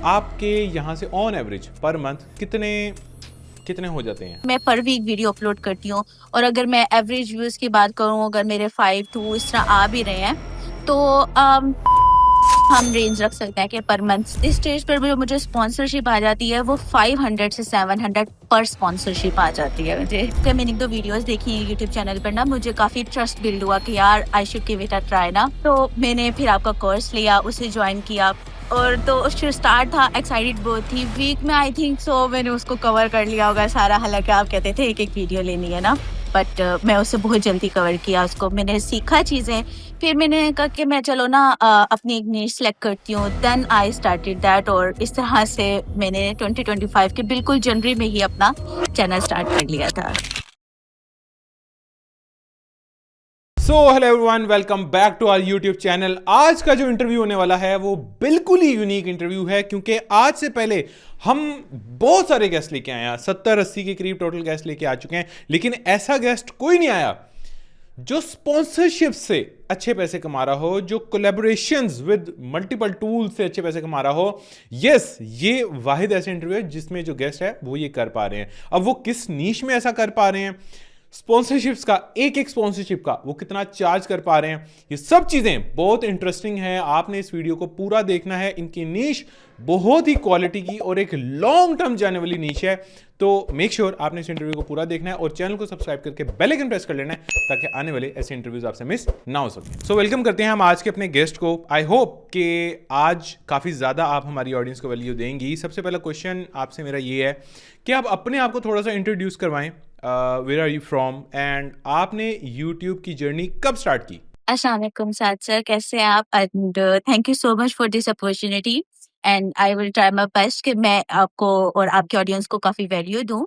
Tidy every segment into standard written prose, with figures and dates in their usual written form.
आपके यहाँ से ऑन एवरेज पर मंथ कितने कितने हो जाते हैं? मैं पर वीक वीडियो अपलोड करती हूँ और अगर मैं एवरेज व्यूज की बात करूँ, अगर मेरे 5 to इस तरह आ भी रहे हैं तो हम रेंज रख सकते हैं कि पर मंथ इस स्टेज पर जो मुझे स्पॉन्सरशिप आ जाती है वो 500 से 700 पर स्पॉन्सरशिप आ जाती है मुझे। कि मैंने एक दो वीडियोस देखी हैं यूट्यूब चैनल पर ना, मुझे काफी ट्रस्ट बिल्ड हुआ कि यार I should give it a try ना। तो मैंने फिर आपका कोर्स लिया, उसे ज्वाइन किया और तो उससे स्टार्ट था, एक्साइटेड बहुत थी। वीक में आई थिंक सो मैंने उसको कवर कर लिया होगा सारा, हालांकि आप कहते थे एक एक वीडियो लेनी है ना, बट मैं उसे बहुत जल्दी कवर किया, उसको मैंने सीखा चीज़ें। फिर मैंने कहा कि मैं चलो ना अपनी एक नीश सेलेक्ट करती हूँ, देन आई स्टार्टेड दैट और इस तरह से मैंने 2025 के बिल्कुल जनवरी में ही अपना चैनल स्टार्ट कर लिया था। So hello everyone, welcome back to our YouTube channel. आज का जो इंटरव्यू होने वाला है वो बिल्कुल ही यूनिक इंटरव्यू है, क्योंकि आज से पहले हम बहुत सारे गेस्ट लेके आए हैं, 70-80 के करीब टोटल गेस्ट लेके आ चुके हैं, लेकिन ऐसा गेस्ट कोई नहीं आया जो स्पॉन्सरशिप से अच्छे पैसे कमा रहा हो, जो कोलैबोरेशंस विद मल्टीपल टूल से अच्छे पैसे कमा रहा हो। यस, ये वाहिद ऐसे इंटरव्यू है जिसमें जो गेस्ट है वो ये कर पा रहे हैं। अब वो किस नीश में ऐसा कर पा रहे हैं, स्पॉन्सरशिप्स का एक एक स्पॉन्सरशिप का वो कितना चार्ज कर पा रहे हैं, ये सब चीजें बहुत इंटरेस्टिंग है। आपने इस वीडियो को पूरा देखना है। इनकी नीश बहुत ही क्वालिटी की और एक लॉन्ग टर्म जाने वाली नीश है, तो मेक श्योर आपने इस इंटरव्यू को पूरा देखना है और चैनल को सब्सक्राइब करके बेल आइकन प्रेस कर लेना है ताकि आने वाले ऐसे इंटरव्यूज आपसे मिस ना हो सके। सो वेलकम करते हैं हम आज के अपने गेस्ट को। आई होप कि आज काफी ज्यादा आप हमारी ऑडियंस को वैल्यू देंगी। सबसे पहला क्वेश्चन आपसे मेरा ये है कि आप अपने आप को थोड़ा सा इंट्रोड्यूस करवाएं। Where are you from and आपने यूट्यूब की जर्नी कब स्टार्ट की? अस्सलाम वालेकुम साद सर, कैसे हैं आप? And thank you so much for this opportunity and I will try my best कि मैं आपको और आपके ऑडियंस को काफ़ी वैल्यू दूँ।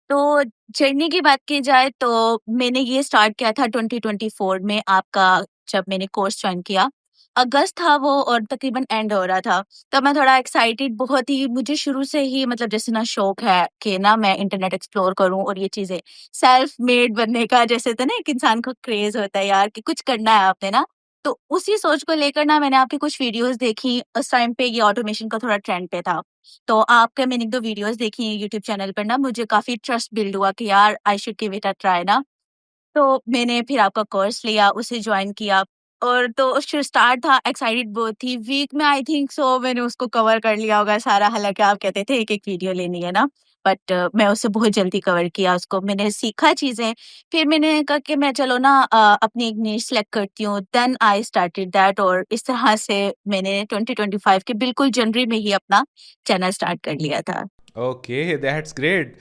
तो जर्नी की बात की जाए तो मैंने ये स्टार्ट किया था 2024 में, आपका जब मैंने कोर्स ज्वाइन किया। अगस्त था वो और तकरीबन एंड हो रहा था। तब मैं थोड़ा एक्साइटेड बहुत ही, मुझे शुरू से ही मतलब जैसे ना शौक है कि ना मैं इंटरनेट एक्सप्लोर करूँ और ये चीज़ें सेल्फ मेड बनने का, जैसे होता है ना एक इंसान को क्रेज़ होता है यार कि कुछ करना है आपने ना। तो उसी सोच को लेकर ना मैंने आपकी कुछ वीडियोज़ देखी। उस टाइम पे ये ऑटोमेशन का थोड़ा ट्रेंड पे था। तो आपके मैंने 1-2 वीडियोज़ देखी हैं यूट्यूब चैनल पर ना, मुझे काफ़ी ट्रस्ट बिल्ड हुआ कि यार I should give it a try ना। तो मैंने फिर आपका कोर्स लिया, उसे ज्वाइन किया और तो उससे स्टार्ट था, एक्साइटेड बहुत थी। वीक में आई थिंक सो मैंने उसको कवर कर लिया होगा सारा, हालाँकि आप कहते थे एक-एक वीडियो लेनी है ना, बट मैं उसे बहुत जल्दी कवर किया उसको। मैंने सीखा चीज़ें, फिर मैंने कहा कि मैं चलो ना अपनी एक नीश सेलेक्ट करती हूँ, देन आई स्टार्टेड दैट और इस तरह से मैंने 2025 के बिल्कुल जनवरी में ही अपना चैनल स्टार्ट कर लिया था। Okay, that's great.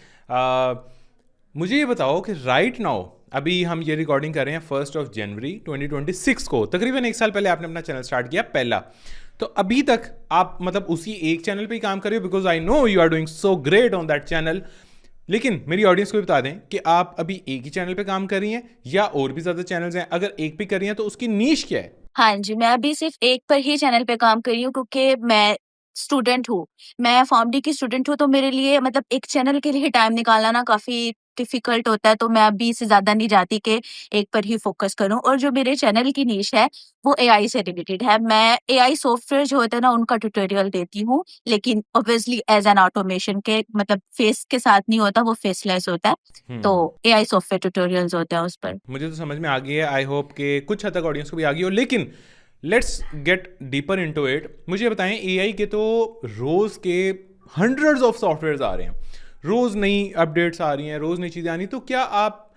मुझे ये बताओ कि राइट नाउ अभी हम ये रिकॉर्डिंग कर रहे हैं 1 जनवरी 2026 को, तकरीबन एक साल पहले आपने अपना चैनल स्टार्ट किया पहला। तो अभी तक आप मतलब उसी एक चैनल पे ही काम कर रहे हो, because I know you are doing so great on that channel. लेकिन मेरी ऑडियंस को भी बता दें कि आप अभी एक ही चैनल पे काम कर रही हैं या और भी ज़्यादा चैनल्स हैं? अगर एक पे कर रही हैं तो उसकी नीश क्या है? हाँ जी, मैं अभी सिर्फ़ एक पर ही चैनल पे काम कर रही हूँ क्योंकि मैं स्टूडेंट हूँ। मैं फ़ार्मडी की स्टूडेंट हूँ, तो मेरे लिए मतलब एक चैनल के लिए टाइम निकालना ना काफ़ी डिफ़िकल्ट होता है, तो मैं अभी इससे ज़्यादा नहीं चाहती कि एक पर ही फ़ोकस करूँ। और जो मेरे चैनल की नीश है, वो एआई से रिलेटेड है। मैं एआई सॉफ्टवेयर जो होते हैं ना, उनका ट्यूटोरियल देती हूँ, लेकिन ऑब्वियसली एज़ एन ऑटोमेशन के मतलब फेस के साथ नहीं होता, वो फेसलेस होता है। तो हम्म, एआई सॉफ्टवेयर ट्यूटोरियल्स होते हैं उस पर। मुझे तो समझ में आ गई है। आई होप कि कुछ हद तक ऑडियंस को भी आ गई हो, लेकिन let's get deeper into it. मुझे बताएं, एआई के तो रोज़ के हंड्रेड्स ऑफ सॉफ्टवेयर्स आ रहे हैं, रोज़ नई अपडेट्स आ रही हैं, रोज़ नई चीज़ें आ रही हैं। तो क्या आप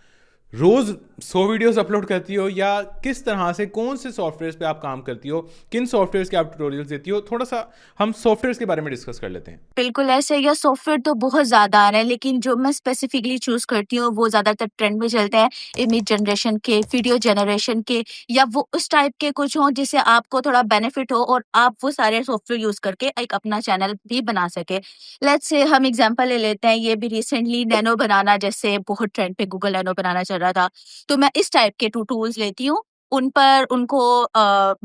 रोज़ 100 वीडियोस अपलोड करती हो या किस तरह से, कौन से सॉफ्टवेयर्स पे आप काम करती हो, किन सॉफ्टवेयर्स के आप ट्यूटोरियल्स देती हो? थोड़ा सा हम सॉफ्टवेयर्स के बारे में डिस्कस कर लेते हैं। बिल्कुल ऐसे या सॉफ्टवेयर तो बहुत ज़्यादा आ रहे हैं, लेकिन जो मैं स्पेसिफिकली चूज़ करती हूँ वो ज़्यादातर ट्रेंड में चलते हैं। इमेज जनरेशन के, वीडियो जनरेशन के, या वो उस टाइप के कुछ हों जिससे आपको थोड़ा बेनिफिट हो और आप वो सारे सॉफ्टवेयर यूज़ करके एक अपना चैनल भी बना सकें। लेट्स से हम एग्ज़ाम्पल ले लेते हैं, ये भी रिसेंटली नैनो बनाना जैसे बहुत ट्रेंड पे गूगल नैनो बनाना चल रहा था। तो मैं इस टाइप के टूल्स लेती हूँ उन पर उनको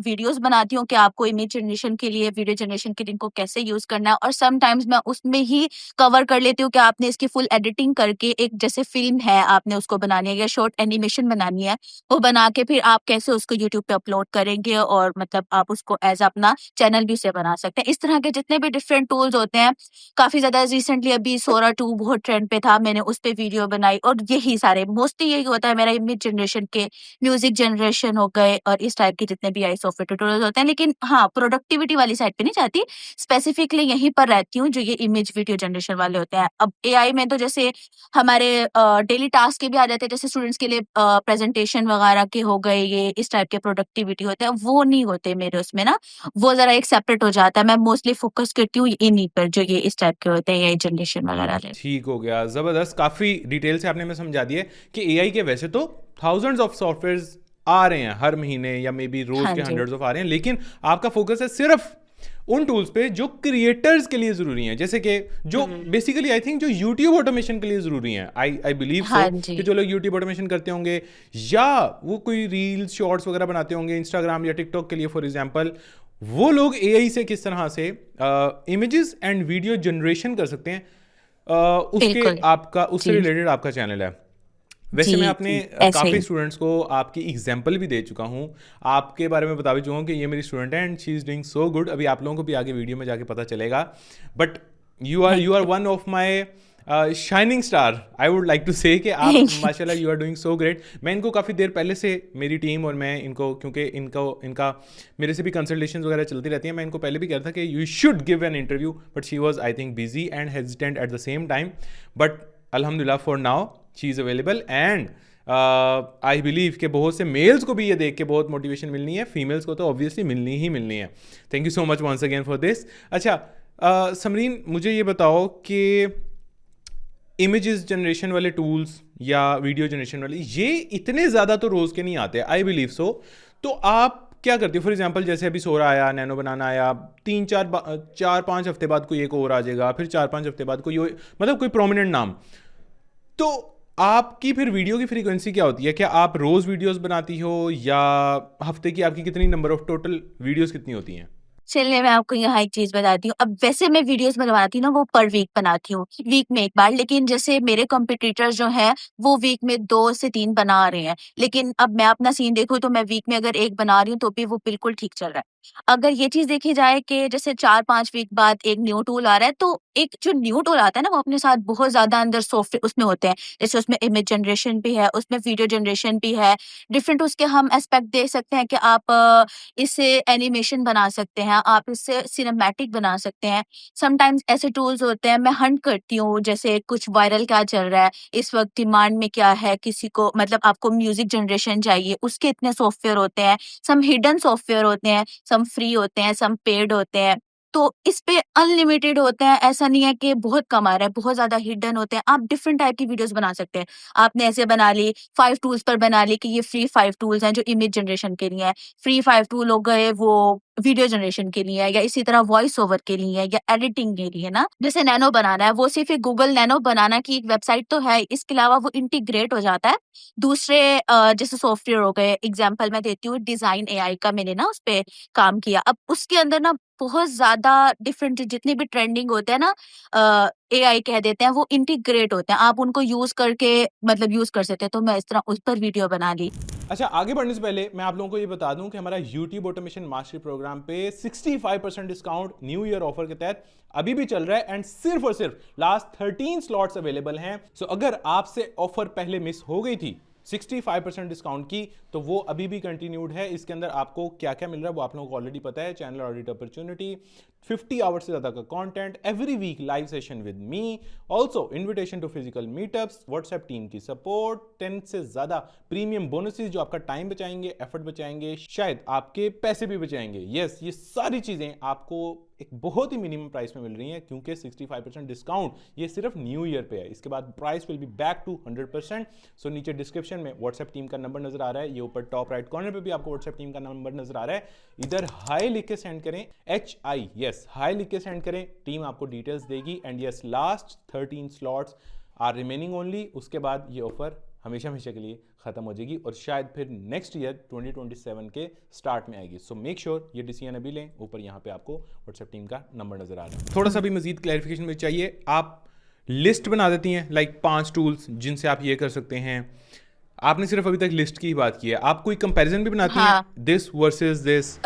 वीडियोस बनाती हूँ कि आपको इमेज जनरेशन के लिए, वीडियो जनरेशन के लिए इनको कैसे यूज़ करना है, और समटाइम्स मैं उसमें ही कवर कर लेती हूँ कि आपने इसकी फुल एडिटिंग करके एक जैसे फ़िल्म है, आपने उसको बनानी है या शॉर्ट एनिमेशन बनानी है, वो बना के फिर आप कैसे उसको यूट्यूब पे अपलोड करेंगे, और मतलब आप उसको एज़ अपना चैनल भी उसे बना सकते हैं। इस तरह के जितने भी डिफरेंट टूल्स होते हैं, काफ़ी ज़्यादा रिसेंटली अभी सोरा 2 बहुत ट्रेंड पे था, मैंने उस पे वीडियो बनाई, और यही सारे मोस्टली यही होता है मेरा, इमेज जनरेशन के, म्यूजिक जनरेशन हो गए, और इस टाइप के जितने भी आई सॉफ्टवेयर ट्यूटोरियल्स होते हैं। लेकिन हाँ, प्रोडक्टिविटी वाली साइड पे नहीं जाती, स्पेसिफिकली यहीं पर रहती हूँ जो ये इमेज वीडियो जनरेशन वाले होते हैं। अब एआई में तो जैसे हमारे डेली टास्क के भी आ जाते हैं, जैसे स्टूडेंट्स के लिए प्रेजेंटेशन वगैरह के हो गए, ये इस टाइप के प्रोडक्टिविटी होते हैं, वो नहीं होते मेरे उसमें ना, वो जरा एक सेपरेट हो जाता है। मैं मोस्टली फोकस करती हूँ इन्हीं पर जो ये इस टाइप के होते हैं, एआई जनरेशन वगैरह वाले। ठीक हो गया, ज़बरदस्त। काफ़ी डिटेल से आपने हमें समझा दिया कि एआई के वैसे तो थाउजेंड्स ऑफ सॉफ्टवेयर्स आ रहे हैं हर महीने, या मे बी रोज हाँ के जी। हंड्रेड्स ऑफ आ रहे हैं, लेकिन आपका फोकस है सिर्फ उन टूल्स पे जो क्रिएटर्स के लिए ज़रूरी हैं, जैसे कि जो बेसिकली आई थिंक जो यूट्यूब ऑटोमेशन के लिए ज़रूरी हैं। आई बिलीव सो हाँ जी। कि जो लोग यूट्यूब ऑटोमेशन करते होंगे, या वो कोई रील्स शॉर्ट्स वगैरह बनाते होंगे इंस्टाग्राम या टिकटॉक के लिए फॉर एग्जांपल, वो लोग एआई से किस तरह से इमेजेस एंड वीडियो जनरेशन कर सकते हैं, उसके बिल्कुल। आपका उससे जी। रिलेटेड आपका चैनल है। वैसे मैं जी, अपने जी, ऐसे काफ़ी ही। स्टूडेंट्स को आपकी एग्जाम्पल भी दे चुका हूँ, आपके बारे में बता भी चुका हूँ कि ये मेरी स्टूडेंट है and she is doing so good. अभी आप लोगों को भी आगे वीडियो में जाके पता चलेगा, but thank you are you. One of my shining star, I would like to say कि आप थैंक यू। माशाल्लाह you are doing so great. मैं इनको काफ़ी देर पहले से, मेरी टीम और मैं इनको, क्योंकि इनका मेरे से भी कंसल्टेशन वगैरह चलती रहती है, मैं इनको पहले भी कह रहा था कि you should give an interview, but she was I think busy and hesitant at the same time, but अल्हम्दुलिल्लाह for now she is available, and I believe कि बहुत से मेल्स को भी ये देख के बहुत मोटिवेशन मिलनी है, फीमेल्स को तो ऑब्वियसली मिलनी ही मिलनी है। Thank you so much once again for this. अच्छा समरीन, मुझे ये बताओ कि इमेजेस जनरेशन वाले टूल्स या वीडियो जनरेशन वाले ये इतने ज़्यादा तो रोज़ के नहीं आते, आई बिलीव सो, तो आप क्या करते हो? फॉर एग्जांपल जैसे अभी सोरा आया, नैनो बनाना आया, 4-5 हफ्ते बाद कोई एक और आ जाएगा, फिर 4-5 हफ्ते बाद कोई मतलब कोई प्रोमिनेंट नाम, तो आपकी फिर वीडियो की फ्रीक्वेंसी क्या होती है? क्या आप रोज़ वीडियोस बनाती हो, या हफ्ते की आपकी कितनी नंबर ऑफ टोटल वीडियोस कितनी होती हैं? चलिए, मैं आपको यहाँ एक चीज़ बताती हूँ। अब वैसे मैं वीडियोज़ बनवाती हूँ ना, वो पर वीक बनाती हूँ, वीक में 1 बार। लेकिन जैसे मेरे कॉम्पिटिटर्स जो हैं, वो वीक में 2 से 3 बना रहे हैं। लेकिन अब मैं अपना सीन देखूँ तो मैं वीक में अगर 1 बना रही हूँ, तो भी वो बिल्कुल ठीक चल रहा है। अगर ये चीज़ देखी जाए कि जैसे 4-5 वीक बाद एक न्यू टूल आ रहा है, तो एक जो न्यू टूल आता है ना, वो अपने साथ बहुत ज़्यादा अंदर सॉफ्टवेयर उसमें होते हैं। जैसे उसमें इमेज जनरेशन भी है, उसमें वीडियो जनरेशन भी है। डिफरेंट उसके हम एस्पेक्ट देख सकते हैं कि आप इससे एनिमेशन बना सकते हैं, आप इससे सिनेमैटिक बना सकते हैं। समटाइम्स ऐसे टूल्स होते हैं, मैं हंट करती हूँ, जैसे कुछ वायरल क्या चल रहा है, इस वक़्त डिमांड में क्या है, किसी को मतलब आपको म्यूज़िक जनरेशन चाहिए, उसके इतने सॉफ्टवेयर होते हैं। सम हिडन सॉफ्टवेयर होते हैं, सम फ्री होते हैं, सम पेड होते हैं। तो इस पे अनलिमिटेड होते हैं, ऐसा नहीं है कि बहुत कम आ रहा है, बहुत ज़्यादा हिडन होते हैं। आप डिफरेंट टाइप की वीडियोज़ बना सकते हैं। आपने ऐसे बना ली, 5 टूल्स पर बना ली कि ये फ्री 5 टूल्स हैं जो इमेज जनरेशन के लिए हैं। फ्री 5 टूल हो गए वो वीडियो जनरेशन के लिए है, या इसी तरह वॉइस ओवर के लिए है, या एडिटिंग के लिए ना। जैसे नैनो बनाना है, वो सिर्फ़ एक गूगल नैनो बनाना की एक वेबसाइट तो है, इसके अलावा वो इंटीग्रेट हो जाता है दूसरे जैसे सॉफ्टवेयर हो गए। एग्ज़ाम्पल मैं देती हूँ, डिज़ाइन एआई का मैंने ना उसपे काम किया। अब उसके अंदर ना बहुत ज़्यादा डिफरेंट जितने भी ट्रेंडिंग होते हैं ना, एआई कह देते हैं, वो इंटीग्रेट होते हैं। आप उनको यूज़ करके मतलब यूज़ कर सकते हैं। तो मैं इस तरह उस पर वीडियो बना ली। अच्छा, आगे बढ़ने से पहले मैं आप लोगों को ये बता दूं कि हमारा YouTube ऑटोमेशन मास्टरी प्रोग्राम पे 65% डिस्काउंट न्यू ईयर ऑफर के तहत अभी भी चल रहा है, एंड सिर्फ और सिर्फ लास्ट 13 स्लॉट्स अवेलेबल हैं। सो अगर आपसे ऑफर पहले मिस हो गई थी 65% डिस्काउंट की, तो वो अभी भी कंटिन्यूड है। इसके अंदर आपको क्या क्या मिल रहा है वो आप लोगों को ऑलरेडी पता है। चैनल ऑडिट अपॉर्चुनिटी, 50 आवर्स से ज्यादा का content, every week live session with me, also invitation to physical meetups, WhatsApp team की सपोर्ट, 10 से ज्यादा प्रीमियम बोनसेस जो आपका टाइम बचाएंगे, एफर्ट बचाएंगे, शायद आपके पैसे भी बचाएंगे। यस, ये सारी चीजें आपको एक बहुत ही मिनिमम प्राइस में मिल रही हैं, क्योंकि 65% डिस्काउंट ये सिर्फ न्यू ईयर पे है। इसके बाद price will be back to 100%। So नीचे डिस्क्रिप्शन में व्हाट्सएप टीम का नंबर नजर आ रहा है, ये ऊपर टॉप राइट कॉर्नर पे भी आपको व्हाट्सएप टीम का नंबर नजर आ रहा है। इधर हाई लिख के सेंड करें, HI, यस हाई लिख के सेंड करें, टीम आपको डिटेल्स देगी। And yes, last 13 slots are remaining only, उसके बाद ये ऑफर हमेशा हमेशा के लिए ख़त्म हो जाएगी और शायद फिर नेक्स्ट ईयर 2027 के स्टार्ट में आएगी। सो मेक श्योर ये डिसीजन अभी लें। ऊपर यहाँ पे आपको व्हाट्सएप टीम का नंबर नज़र आ रहा है। थोड़ा सा भी मजीद क्लैरिफिकेशन में चाहिए, आप लिस्ट बना देती हैं लाइक 5 टूल्स जिनसे आप ये कर सकते हैं। आपने सिर्फ अभी तक लिस्ट की ही बात की है, आप कोई कंपैरिजन भी बनाती हाँ। हैं दिस वर्सेस दिस?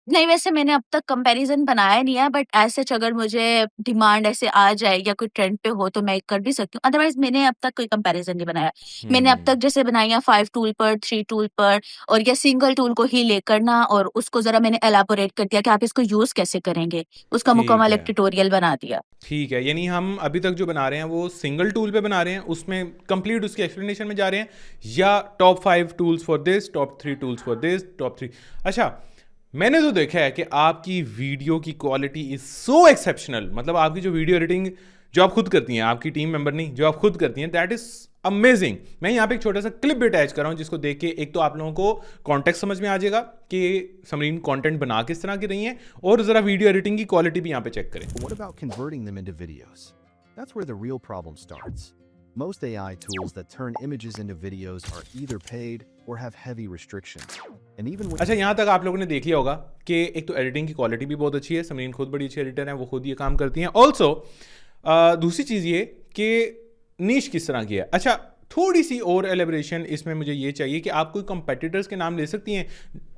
नहीं, वैसे मैंने अब तक कंपैरिज़न बनाया नहीं है, बट एज़ सच अगर मुझे डिमांड ऐसे आ जाए या कोई ट्रेंड पे हो तो मैं कर भी सकती हूँ। अदरवाइज़ मैंने अब तक कोई कंपैरिज़न नहीं बनाया। मैंने अब तक जैसे बनाई है 5 टूल पर, 3 टूल पर और या सिंगल टूल को ही लेकर ना और उसको ज़रा मैंने एलैबोरेट कर दिया कि आप इसको यूज़ कैसे करेंगे। उसका ठीक मुकम्मल है। एक ट्यूटोरियल बना दिया। ठीक है, यानी हम अभी तक जो बना रहे हैं वो सिंगल टूल पे बना रहे हैं, उसमें कंप्लीट उसकी एक्सप्लेनेशन में जा रहे हैं, या top 5 tools for this, top 3 tools for this, top 3। अच्छा, मैंने तो देखा है कि आपकी वीडियो की क्वालिटी इज सो एक्सेप्शनल, मतलब आपकी जो वीडियो एडिटिंग जो आप खुद करती हैं, आपकी टीम मेंबर नहीं, जो आप खुद करती हैं, दैट इज अमेजिंग। मैं यहाँ पे एक छोटा सा क्लिप भी अटैच कर रहा हूँ जिसको देख के एक तो आप लोगों को कॉन्टेक्स्ट समझ में आ जाएगा कि समरीन कंटेंट बना किस तरह की रही हैं, और जरा वीडियो एडिटिंग की क्वालिटी भी यहाँ पे चेक करें। What about converting them into videos? That's where the real problem starts. Most AI tools that turn images into videos are either paid or have heavy restrictions. And even when अच्छा, यहाँ तक आप लोगों ने देख लिया होगा कि एक तो एडिटिंग की क्वालिटी भी बहुत अच्छी है, समरीन खुद बड़ी अच्छी एडिटर हैं, वो खुद ये काम करती हैं। ऑल्सो दूसरी चीज़ ये कि नीश किस तरह की है। अच्छा, थोड़ी सी और एलेबरेशन इसमें मुझे ये चाहिए कि आप कोई कंपेटिटर्स के नाम ले सकती हैं।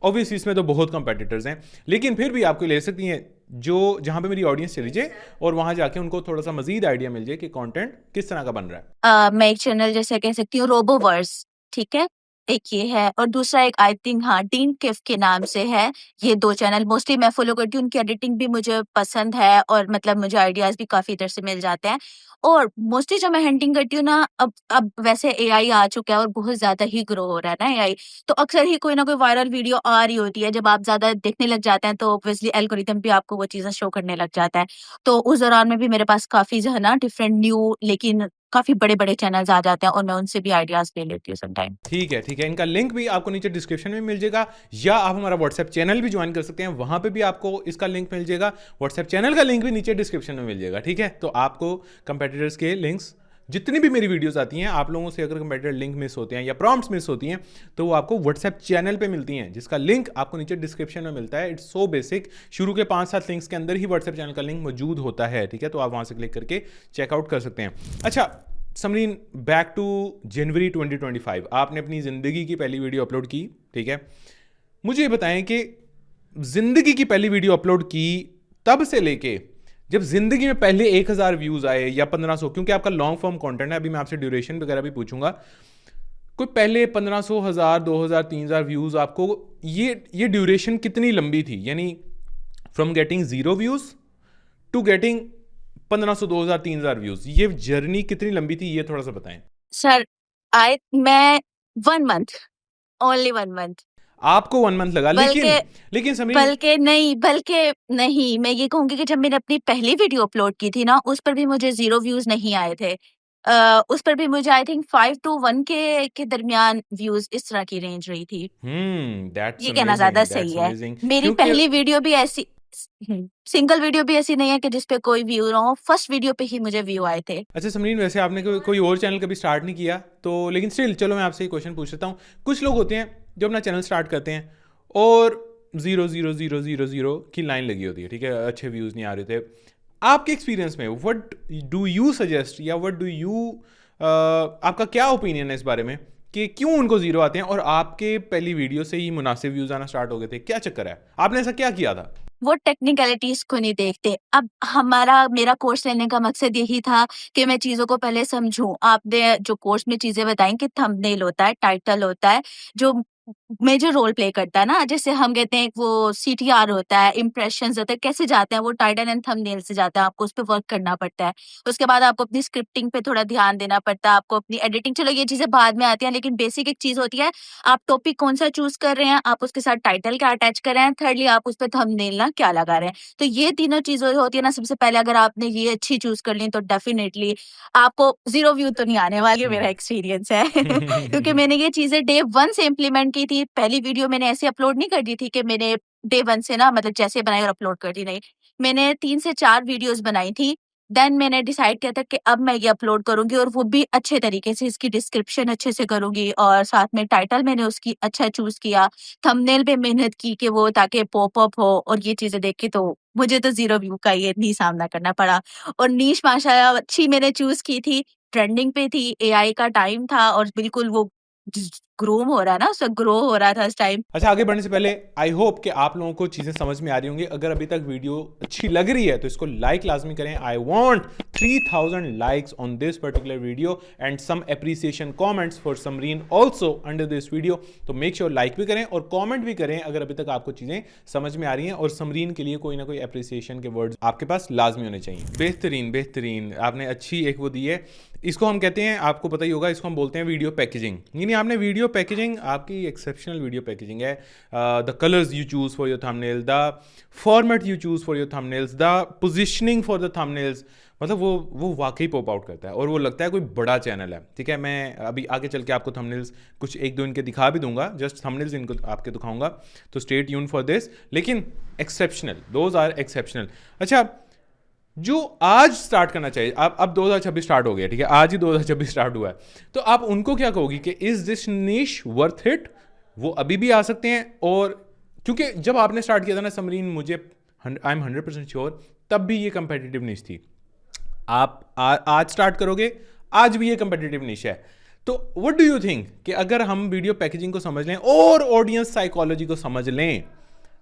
ऑब्वियसली इसमें तो बहुत कंपेटिटर्स हैं, लेकिन फिर भी आपको ले सकती हैं जो जहाँ पे मेरी ऑडियंस चली जाए और वहाँ जाके उनको थोड़ा सा मजीद आइडिया मिल जाए कि कंटेंट किस तरह का बन रहा है। मैं एक चैनल जैसे कह सकती हूँ रोबोवर्स, ठीक है? एक ये है और दूसरा एक आई थिंक हाँ, डीन किफ के नाम से है। ये 2 चैनल मोस्टली मैं फ़ॉलो करती हूँ, उनकी एडिटिंग भी मुझे पसंद है और मतलब मुझे आइडियाज़ भी काफ़ी इधर से मिल जाते हैं। और मोस्टली जब मैं हंटिंग करती हूँ ना, अब वैसे एआई आ चुका है और बहुत ज़्यादा ही ग्रो हो रहा है ना एआई, तो अक्सर ही कोई ना कोई वायरल वीडियो आ रही होती है। जब आप ज़्यादा देखने लग जाते हैं तो ऑब्वियसली एल्गोरिथम भी आपको वो चीज़ें शो करने लग जाता है। तो उस दौरान में भी मेरे पास काफ़ी जो है ना डिफरेंट न्यू लेकिन काफ़ी बड़े-बड़े चैनल्स आ जाते हैं और मैं उनसे भी आइडियाज़ ले लेती हूँ समटाइम। ठीक है, ठीक है, इनका लिंक भी आपको नीचे डिस्क्रिप्शन में मिल जाएगा, या आप हमारा व्हाट्सएप चैनल भी ज्वाइन कर सकते हैं, वहाँ पे भी आपको इसका लिंक मिल जाएगा। व्हाट्सएप चैनल का लिंक भी नीचे डिस्क्रिप्शन में मिल जाएगा, ठीक है? तो आपको कंपेटिटर्स के लिंक्स, जितनी भी मेरी वीडियोस आती हैं, आप लोगों से अगर कंपेटिटर लिंक मिस होते हैं या प्रॉम्प्ट्स मिस होती हैं तो वो आपको व्हाट्सएप चैनल पे मिलती हैं, जिसका लिंक आपको नीचे डिस्क्रिप्शन में मिलता है। इट्स सो बेसिक, शुरू के 5-7 लिंक्स के अंदर ही व्हाट्सएप चैनल का लिंक मौजूद होता है, ठीक है? तो आप वहाँ से क्लिक करके चेकआउट कर सकते हैं। अच्छा समरीन, बैक टू जनवरी 2025, आपने अपनी ज़िंदगी की पहली वीडियो अपलोड की, ठीक है? मुझे ये बताएं कि ज़िंदगी की पहली वीडियो अपलोड की तब से लेके जब ज़िंदगी में पहले 1000 व्यूज़ आए या 1500, क्योंकि आपका लॉन्ग फॉर्म कंटेंट है, अभी मैं आपसे ड्यूरेशन वगैरह भी पूछूंगा, कोई पहले 1500, 1000, 2000, 3000 व्यूज़, आपको ये ड्यूरेशन कितनी लंबी थी? यानी from getting 0 views to getting 1500, 2000, 3000 views, ये जर्नी कितनी लंबी थी, ये थोड़ा सा बताएं। सर मैं 1 मंथ, ओनली 1 मंथ। आपको 1 मंथ लगा, लेकिन समरीन, बल्कि नहीं, मैं ये कहूँगी कि जब मैंने अपनी पहली वीडियो अपलोड की थी ना, उस पर भी मुझे 0 व्यूज़ नहीं आए थे। उस पर भी मुझे आई थिंक 5 टू 1 के दरमियान व्यूज़ इस तरह की रेंज रही थी। दैट्स ये कहना ज़्यादा सही है। मेरी पहली वीडियो भी ऐसी सिंगल वीडियो भी ऐसी नहीं है कि जिस पे कोई व्यू ना हो, फर्स्ट वीडियो पे ही मुझे व्यू आए थे। अच्छा समरीन, वैसे आपने कोई और चैनल कभी स्टार्ट नहीं किया तो, लेकिन स्टिल चलो मैं आपसे एक क्वेश्चन पूछ लेता हूँ। कुछ लोग होते हैं जो अपना चैनल स्टार्ट करते हैं और 0 की लाइन लगी होती है, ठीक है? अच्छे व्यूज़ नहीं आ रहे थे। आपके एक्सपीरियंस में व्हाट डू यू सजेस्ट, या व्हाट डू यू, आपका क्या ओपिनियन है इस बारे में कि क्यों उनको 0 आते हैं और आपके पहली वीडियो से ही मुनासिब व्यूज़ आना स्टार्ट हो गए थे? क्या चक्कर है, आपने ऐसा क्या किया था? वो टेक्निकलिटीज को नहीं देखते। अब मेरा कोर्स लेने का मकसद यही था कि मैं चीज़ों को पहले समझूँ। आपने जो कोर्स में चीज़ें बताई कि थंबनेल होता है, टाइटल होता है, जो मेजर रोल प्ले करता है ना, जैसे हम कहते हैं वो सीटीआर होता है, इम्प्रेशंस होते हैं, कैसे जाते हैं वो टाइटल एंड थंबनेल से जाता है, आपको उस पे वर्क करना पड़ता है। उसके बाद आपको अपनी स्क्रिप्टिंग पे थोड़ा ध्यान देना पड़ता है, आपको अपनी एडिटिंग, चलो ये चीज़ें बाद में आती हैं, लेकिन बेसिक एक चीज़ होती है, आप टॉपिक कौन-सा चूज़ कर रहे हैं, आप उसके साथ टाइटल क्या अटैच कर रहे हैं, थिर्डली आप उस पे थंबनेल ना क्या लगा रहे हैं। तो ये तीनों चीज़ें होती है ना, सबसे पहले अगर आपने ये अच्छी चूज़ कर ली तो डेफिनिटली आपको 0 व्यू तो नहीं आने वाली, मेरा एक्सपीरियंस है। क्योंकि मैंने ये चीज़ें डे 1 से इम्प्लीमेंट की थी। पहली वीडियो मैंने ऐसे अपलोड नहीं कर दी थी कि मैंने डे 1 से ना मतलब जैसे बनाई और अपलोड कर दी, नहीं। मैंने 3 से 4 वीडियोज़ बनाई थी देन मैंने डिसाइड किया था कि अब मैं ये अपलोड करूँगी और वो भी अच्छे तरीके से, इसकी डिस्क्रिप्शन अच्छे से करूँगी और साथ में टाइटल मैंने उसकी अच्छा चूज़ किया, थंबनेल पे मेहनत की कि वो ताकि पॉप-अप हो और ये चीज़ें देख के तो मुझे तो 0 व्यू का ये नहीं सामना करना पड़ा और नीश माशाल्लाह अच्छी मैंने चूज़ की थी, ट्रेंडिंग पे थी, एआई का टाइम था और बिल्कुल वो जिस ग्रूम हो रहा है ना, उसका ग्रो हो रहा था उस टाइम। अच्छा, आगे बढ़ने से पहले आई होप कि आप लोगों को चीज़ें समझ में आ रही होंगी। अगर अभी तक वीडियो अच्छी लग रही है तो इसको लाइक लाजमी करें। I want 3000 likes on this particular video and some appreciation comments for Samreen also under this video. तो मेक श्योर लाइक भी करें और कमेंट भी करें अगर अभी तक आपको चीज़ें समझ में आ रही हैं, और समरीन के लिए कोई ना कोई एप्रिसिएशन के वर्ड्स आपके पास लाजमी होने चाहिए। बेहतरीन बेहतरीन, आपने अच्छी एक वो दी है। इसको हम कहते हैं, आपको पता ही होगा, इसको हम बोलते हैं वीडियो पैकेजिंग। यानी आपने वीडियो पैकेजिंग, आपकी एक्सेप्शनल वीडियो पैकेजिंग है। The colours you choose for your thumbnail, the format you choose for your thumbnails, the positioning for the thumbnails, मतलब वो वाकई पॉप आउट करता है और वो लगता है कोई बड़ा चैनल है। ठीक है, मैं अभी आगे चल के आपको थंबनेल्स कुछ एक दो इनके दिखा भी दूंगा, जस्ट थंबनेल्स इनको आपके दिखाऊंगा, तो स्टे ट्यून फॉर दिस। लेकिन एक्सेप्शनल, दोज आर एक्सेप्शनल। अच्छा, जो आज स्टार्ट करना चाहिए, अब 2026 स्टार्ट हो गया, ठीक है, आज ही 2026 स्टार्ट हुआ है, तो आप उनको क्या कहोगी कि इज दिस निश वर्थ इट? वो अभी भी आ सकते हैं, और क्योंकि जब आपने स्टार्ट किया था ना समरीन, मुझे आई एम 100% श्योर तब भी ये कंपेटिटिव निश थी। आप आज स्टार्ट करोगे, आज भी ये कंपेटिटिव निश है। तो व्हाट डू यू थिंक कि अगर हम वीडियो पैकेजिंग को समझ लें और ऑडियंस साइकोलॉजी को समझ लें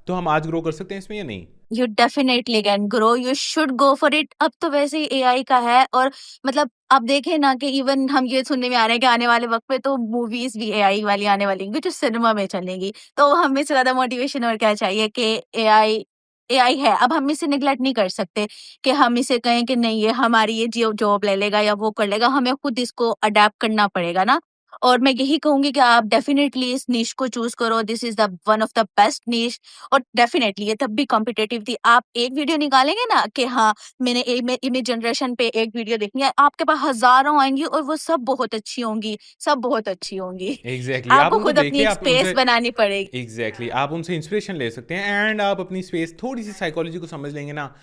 तो हम आज ग्रो कर सकते हैं इसमें या नहीं? You definitely can grow, you should go for it. अब तो वैसे ही एआई का है और मतलब आप देखें ना कि इवन हम ये सुनने में आ रहे हैं कि आने वाले वक्त पे तो मूवीज भी एआई वाली आने वाली होंगी जो सिनेमा में चलेंगी। तो हमें से ज्यादा मोटिवेशन और क्या चाहिए कि एआई एआई है, अब हम इसे निगलेक्ट नहीं कर सकते कि हम इसे कहें कि नहीं ये हमारी ये जॉब ले लेगा या वो कर लेगा। हमें खुद इसको अडेप्ट करना पड़ेगा ना। और मैं यही कहूंगी कि आप डेफिनेटली इस निश को चूज करो, this is the one of the best निश। और डेफिनेटली ये तब भी कॉम्पिटेटिव थी। आप एक वीडियो निकालेंगे ना कि हाँ मैंने इमेज जनरेशन पे एक वीडियो देखनी है, आपके पास हजारों आएंगी और वो सब बहुत अच्छी होंगी, सब बहुत अच्छी होंगी। एग्जैक्टली, आप आपको उनको खुद अपनी देखिए, एक आप स्पेस उनसे बनानी पड़ेगी। एग्जैक्टली आप उनसे इंस्पिरेशन ले सकते हैं, एंड आप अपनी स्पेस थोड़ी सी साइकोलॉजी को समझ लेंगे ना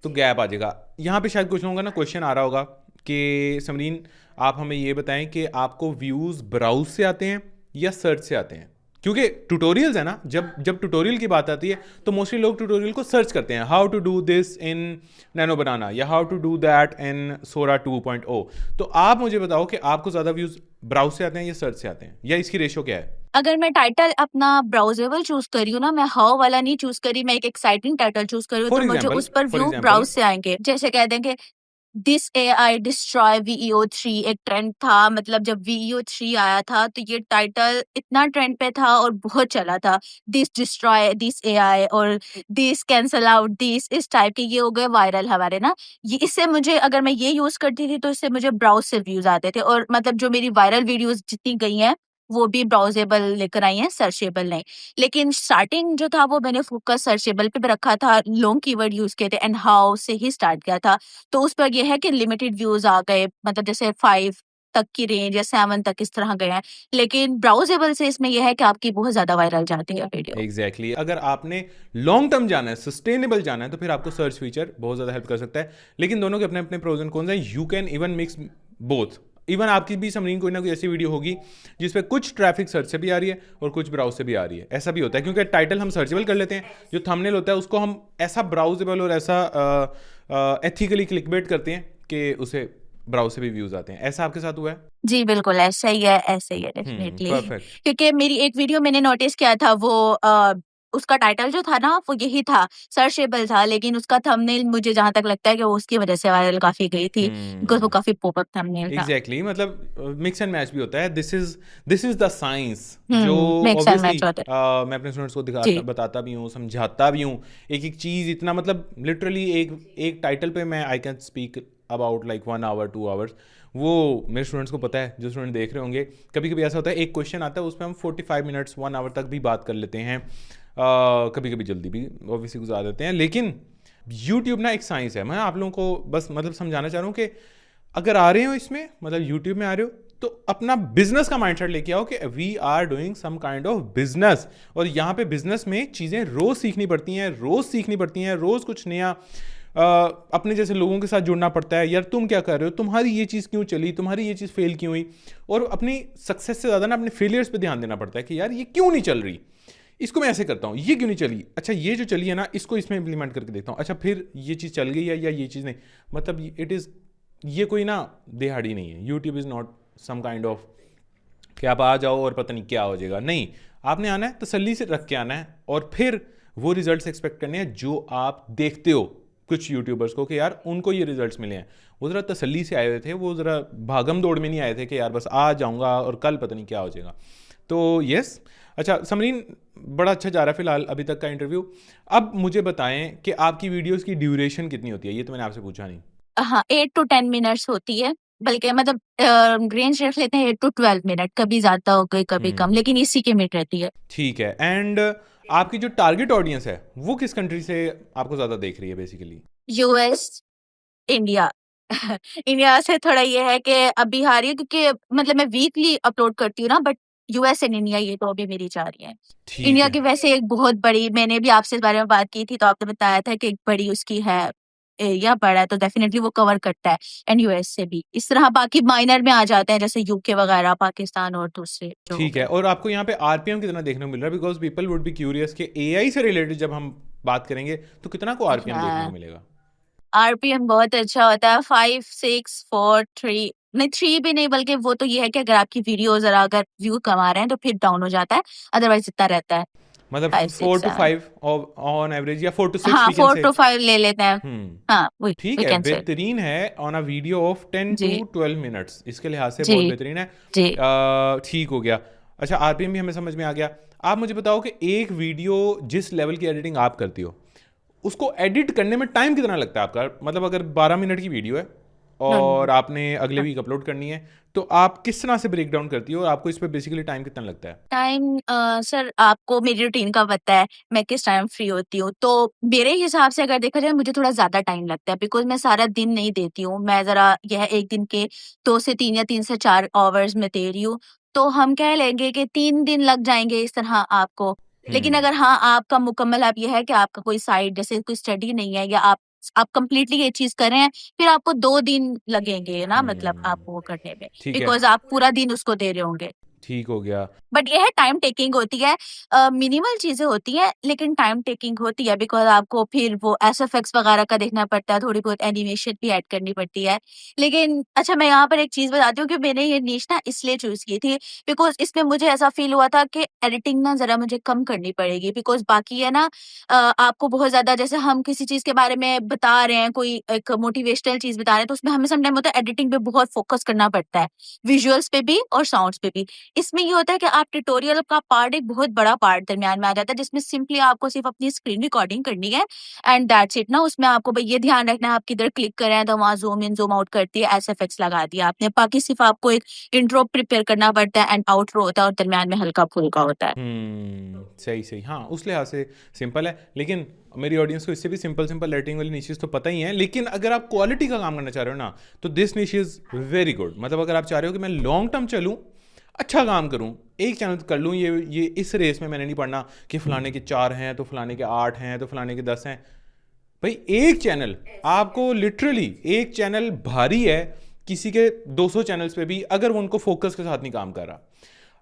तो गैप आ जाएगा। यहाँ पे शायद कुछ लोगों का ना क्वेश्चन आ रहा होगा कि समरीन आप हमें ये बताएं कि आपको व्यूज़ ब्राउज से आते हैं या सर्च से आते हैं? क्योंकि ट्यूटोरियल्स है ना, जब जब ट्यूटोरियल की बात आती है तो मोस्टली लोग ट्यूटोरियल को सर्च करते हैं, how to do this in Nano Banana या how to do that in Sora 2.0। तो आप मुझे बताओ कि आपको ज़्यादा व्यूज़ ब्राउज से आते हैं या सर्च से आते हैं, या इसकी रेशो क्या है? अगर मैं टाइटल अपना ब्राउजेबल चूज करी हूँ ना, मैं हाउ वाला नहीं चूज करी, मैं एक एक्साइटिंग टाइटल चूज करी हूँ, फॉर तो मुझे एग्जाम्पल उस पर फॉर व्यू एग्जाम्पल ब्राउज से आएंगे। जैसे कह देंगे दिस एआई डिस्ट्रॉय VEO3, एक ट्रेंड था। मतलब जब VEO3 आया था तो ये टाइटल इतना ट्रेंड पे था और बहुत चला था, दिस डिस्ट्रॉय दिस एआई और दिस कैंसल आउट दिस, इस टाइप के ये हो गए वायरल हमारे ना। ये इससे मुझे, अगर मैं ये यूज करती थी तो इससे मुझे ब्राउज से व्यूज आते थे, और मतलब जो मेरी वायरल वीडियोस जितनी गई हैं वो भी ब्राउजेबल लेकर आई हैं, सर्चेबल नहीं। लेकिन स्टार्टिंग जो था वो मैंने फोकस सर्चेबल पे भी रखा था, लॉन्ग कीवर्ड यूज किए थे एंड हाउ से ही स्टार्ट किया था। तो उस पर ये है कि लिमिटेड व्यूज आ गए, मतलब जैसे 5 तक की रेंज या 7 तक इस तरह गए हैं। लेकिन ब्राउजेबल से इसमें यह है कि आपकी बहुत ज्यादा वायरल जाती है वीडियो। एग्जैक्टली अगर आपने लॉन्ग टर्म जाना है, सस्टेनेबल जाना है, तो फिर आपको सर्च फीचर बहुत ज़्यादा हेल्प कर सकता है। लेकिन दोनों के अपने अपने प्रोज एंड कॉन्स हैं। You can even mix both. Even आपकी भी समरीन कोई ना कोई ऐसी वीडियो होगी जिसपे कुछ ट्रैफिक सर्च से भी आ रही है और कुछ ब्राउज से भी आ रही है। ऐसा भी होता है क्योंकि टाइटल हम सर्चेबल कर लेते हैं, जो थंबनेल होता है उसको हम ऐसा ब्राउजेबल और ऐसा एथिकली क्लिकबेट करते हैं कि उसे ब्राउज से भी व्यूज आते हैं। ऐसा आपके साथ हुआ है? जी बिल्कुल, ऐसा ही है, ऐसा ही है डेफिनेटली। परफेक्ट। क्योंकि मेरी एक वीडियो मैंने नोटिस किया था, वो उसका टाइटल जो था ना वो यही था, सर्चेबल था, लेकिन उसका थंबनेल मुझे जहां तक लगता है कि वो उसकी वजह से वायरल काफी गई थी, बिकॉज वो काफी पॉपअप थंबनेल था। एग्जैक्टली मतलब मिक्स एंड मैच भी होता है। दिस इज द साइंस जो मिक्स एंड मैच ऑब्वियसली होता है। मैं अपने स्टूडेंट्स को जी। बताता भी हूँ, समझाता भी हूँ। एक एक चीज़ इतना, मतलब लिटरली एक टाइटल पे मैं I can speak about like 1 hour 2 hours. वो मेरे स्टूडेंट्स को पता है, जो स्टूडेंट देख रहे होंगे। कभी कभी ऐसा होता है एक क्वेश्चन आता है उसमें हम 45 मिनट्स 1 आवर तक भी बात कर लेते हैं। कभी कभी जल्दी भी ऑब्वियसली गुजार देते हैं। लेकिन यूट्यूब ना एक साइंस है। मैं आप लोगों को बस मतलब समझाना चाह रहा हूँ कि अगर आ रहे हो इसमें, मतलब यूट्यूब में आ रहे हो, तो अपना बिजनेस का माइंडसेट लेके आओ कि we are doing some kind of business. और यहाँ पे बिजनेस में चीज़ें रोज़ सीखनी पड़ती हैं, रोज़ कुछ नया अपने जैसे लोगों के साथ जुड़ना पड़ता है, यार तुम क्या कर रहे हो, तुम्हारी ये चीज़ क्यों चली, तुम्हारी ये चीज़ फेल क्यों हुई, और अपनी सक्सेस से ज़्यादा ना अपने फेलियर्स पे ध्यान देना पड़ता है कि यार ये क्यों नहीं चल रही, इसको मैं ऐसे करता हूँ, ये क्यों नहीं चली, अच्छा ये जो चली है ना इसको इसमें इम्प्लीमेंट करके देखता हूँ, अच्छा फिर ये चीज़ चल गई है या ये चीज़ नहीं, मतलब इट इज़, ये कोई ना दिहाड़ी नहीं है, YouTube is not some kind of कि आप आ जाओ और पता नहीं क्या हो जाएगा, नहीं, आपने आना है तसल्ली से रख के आना है, और फिर वो रिजल्ट्स एक्सपेक्ट करने हैं जो आप देखते हो कुछ यूट्यूबर्स को कि यार उनको ये रिजल्ट्स मिले हैं, वो ज़रा तसल्ली से आए हुए थे, वो ज़रा भागम दौड़ में नहीं आए थे कि यार बस आ जाऊँगा और कल पता नहीं क्या हो जाएगा। तो यस, अच्छा समरीन, बड़ा अच्छा जा रहा है फिलहाल अभी तक का इंटरव्यू। अब मुझे बताएं कि आपकी वीडियोस की ड्यूरेशन कितनी होती है, ये तो मैंने आपसे पूछा नहीं। हाँ, 8 to 10 मिनट्स होती है, बल्कि मतलब रेंज रख लेते हैं 8 to 12 मिनट, कभी ज़्यादा हो गई, कभी कम, लेकिन इसी के मिनट रहती है। ठीक है, एंड आपकी जो टारगेट ऑडियंस है वो किस कंट्री से आपको ज़्यादा देख रही है बेसिकली? US, India. इंडिया से थोड़ा ये है कि अभी आ रही है, क्योंकि मतलब मैं वीकली अपलोड करती हूँ ना, बट यूएस एंड इंडिया ये तो अभी मेरी जा रही है। ठीक इंडिया है। की वैसे एक बहुत बड़ी, मैंने भी आपसे इस बारे में बात की थी तो आपने बताया था कि एक बड़ी उसकी है एरिया बड़ा है, तो डेफिनेटली वो कवर करता है, एंड यूएस से भी इस तरह, बाकी माइनर में आ जाते हैं जैसे यूके वगैरह, पाकिस्तान और दूसरे जो हो ठीक है, गए। और आपको यहाँ पे आरपीएम कितना देखने को मिल रहा है? Because people would be curious कि एआई से रिलेटेड जब हम बात करेंगे तो कितना को आरपीएम देखने को मिलेगा? आरपीएम बहुत अच्छा होता है, 5 6 4 3, नहीं 3 भी नहीं, बल्कि वो तो ये है कि अगर आपकी वीडियो जरा अगर व्यू कमा रहे हैं तो फिर डाउन हो जाता है, अदरवाइज इतना रहता है मतलब 5 4 6 to 7। 5 ऑन एवरेज, या 4 to 6 हाँ, वी कैन 4 से। to 5 ले लेते हैं। हाँ, वी ठीक वी है, कैन से। बेहतरीन है, on a video of 10 to जी 12 मिनट्स, इसके लिहाज से बहुत जी बेहतरीन है। जी। ठीक हो गया। अच्छा, आरपीएम भी हमें समझ में आ गया। आप मुझे बताओ कि एक वीडियो जिस लेवल की एडिटिंग आप करती हो उसको एडिट करने में टाइम कितना लगता है आपका? मतलब अगर 12 मिनट की वीडियो है नो नो और आपने अगले वीक अपलोड करनी है, तो आप किस तरह से ब्रेक डाउन करती हो और आपको इस पे बेसिकली टाइम कितना लगता है? टाइम, सर आपको मेरी रूटीन का पता है, मैं किस टाइम फ्री होती हूँ, तो मेरे हिसाब से अगर देखा जाए मुझे थोड़ा ज्यादा टाइम लगता है, बिकॉज मैं सारा दिन नहीं देती हूँ, मैं जरा यह एक दिन के 2 से 3 या 3 से 4 आवर्स में दे रही हूँ, तो हम कह लेंगे कि 3 दिन लग जाएंगे इस तरह आपको। लेकिन हम्म। अगर हाँ आपका मुकम्मल आप ये है कि आपका कोई साइड जैसे कोई स्टडी नहीं है, या आप कंप्लीटली ये चीज कर रहे हैं, फिर आपको 2 दिन लगेंगे ना, मतलब हम्म। आपको वो करने में, ठीक है। बिकॉज आप पूरा दिन उसको दे रहे होंगे। ठीक हो गया। बट ये है टाइम टेकिंग होती है, मिनिमल चीजें होती हैं लेकिन टाइम टेकिंग होती है, बिकॉज आपको फिर वो एसएफएक्स वगैरह का देखना पड़ता है, थोड़ी बहुत एनिमेशन भी ऐड करनी पड़ती है। लेकिन अच्छा, मैं यहाँ पर एक चीज बताती हूँ कि मैंने ये नीश ना इसलिए चूज की थी बिकॉज इसमें मुझे ऐसा फील हुआ था कि एडिटिंग ना जरा मुझे कम करनी पड़ेगी, बिकॉज बाकी है ना, आपको बहुत ज्यादा जैसे हम किसी चीज के बारे में बता रहे हैं, कोई एक मोटिवेशनल चीज बता रहे हैं, तो उसमें हमें समटाइम होता है एडिटिंग पे बहुत फोकस करना पड़ता है, विजुअल्स पे भी और साउंड्स पे भी। इसमें ये होता है कि आप ट्यूटोरियल का पार्ट, एक बहुत बड़ा पार्ट दरमियान में आ जाता है, जिसमें सिंपली आपको सिर्फ अपनी स्क्रीन रिकॉर्डिंग करनी है एंड दैट्स इट ना। उसमें आपको भाई ये ध्यान रखना है, आप किधर क्लिक कर रहे हैं तो वहाँ जूम इन जूम आउट करती है, एसएफएक्स लगा दिया आपने, बाकी सिर्फ आपको एक इंट्रो प्रिपेयर करना पड़ता है एंड आउटरो होता है, और दरमियान में हल्का फुल्का होता है। सही सही, हाँ उस लिहाज से सिंपल है, लेकिन मेरी ऑडियंस को इससे भी सिंपल सिंपल लाइटिंग वाली निशेज तो पता ही है, लेकिन अगर आप क्वालिटी का काम करना चाह रहे हो ना तो दिस निश इज़ वेरी गुड। मतलब अगर आप चाह रहे हो कि मैं लॉन्ग टर्म चलूँ, अच्छा काम करूँ, एक चैनल कर लूँ, ये इस रेस में मैंने नहीं पढ़ना कि फलाने के 4 हैं तो फलाने के 8 हैं तो फलाने के 10 हैं। भाई एक चैनल आपको लिटरली, एक चैनल भारी है किसी के 200 चैनल्स पे भी, अगर वो उनको फोकस के साथ नहीं काम कर रहा।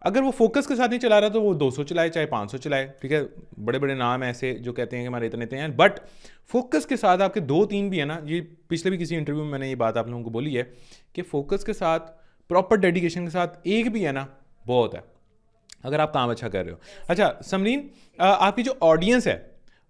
अगर वो फोकस के साथ नहीं चला रहा तो वो 200 चलाए चाहे 500 चलाए, ठीक है, बड़े बड़े नाम ऐसे जो कहते हैं कि हमारे इतने इतने हैं, बट फोकस के साथ आपके 2-3 भी है ना, ये पिछले भी किसी इंटरव्यू में मैंने ये बात आप लोगों को बोली है कि फोकस के साथ, प्रॉपर डेडिकेशन के साथ एक भी है ना, बहुत है, अगर आप काम अच्छा कर रहे हो। अच्छा समरीन, आपकी जो ऑडियंस है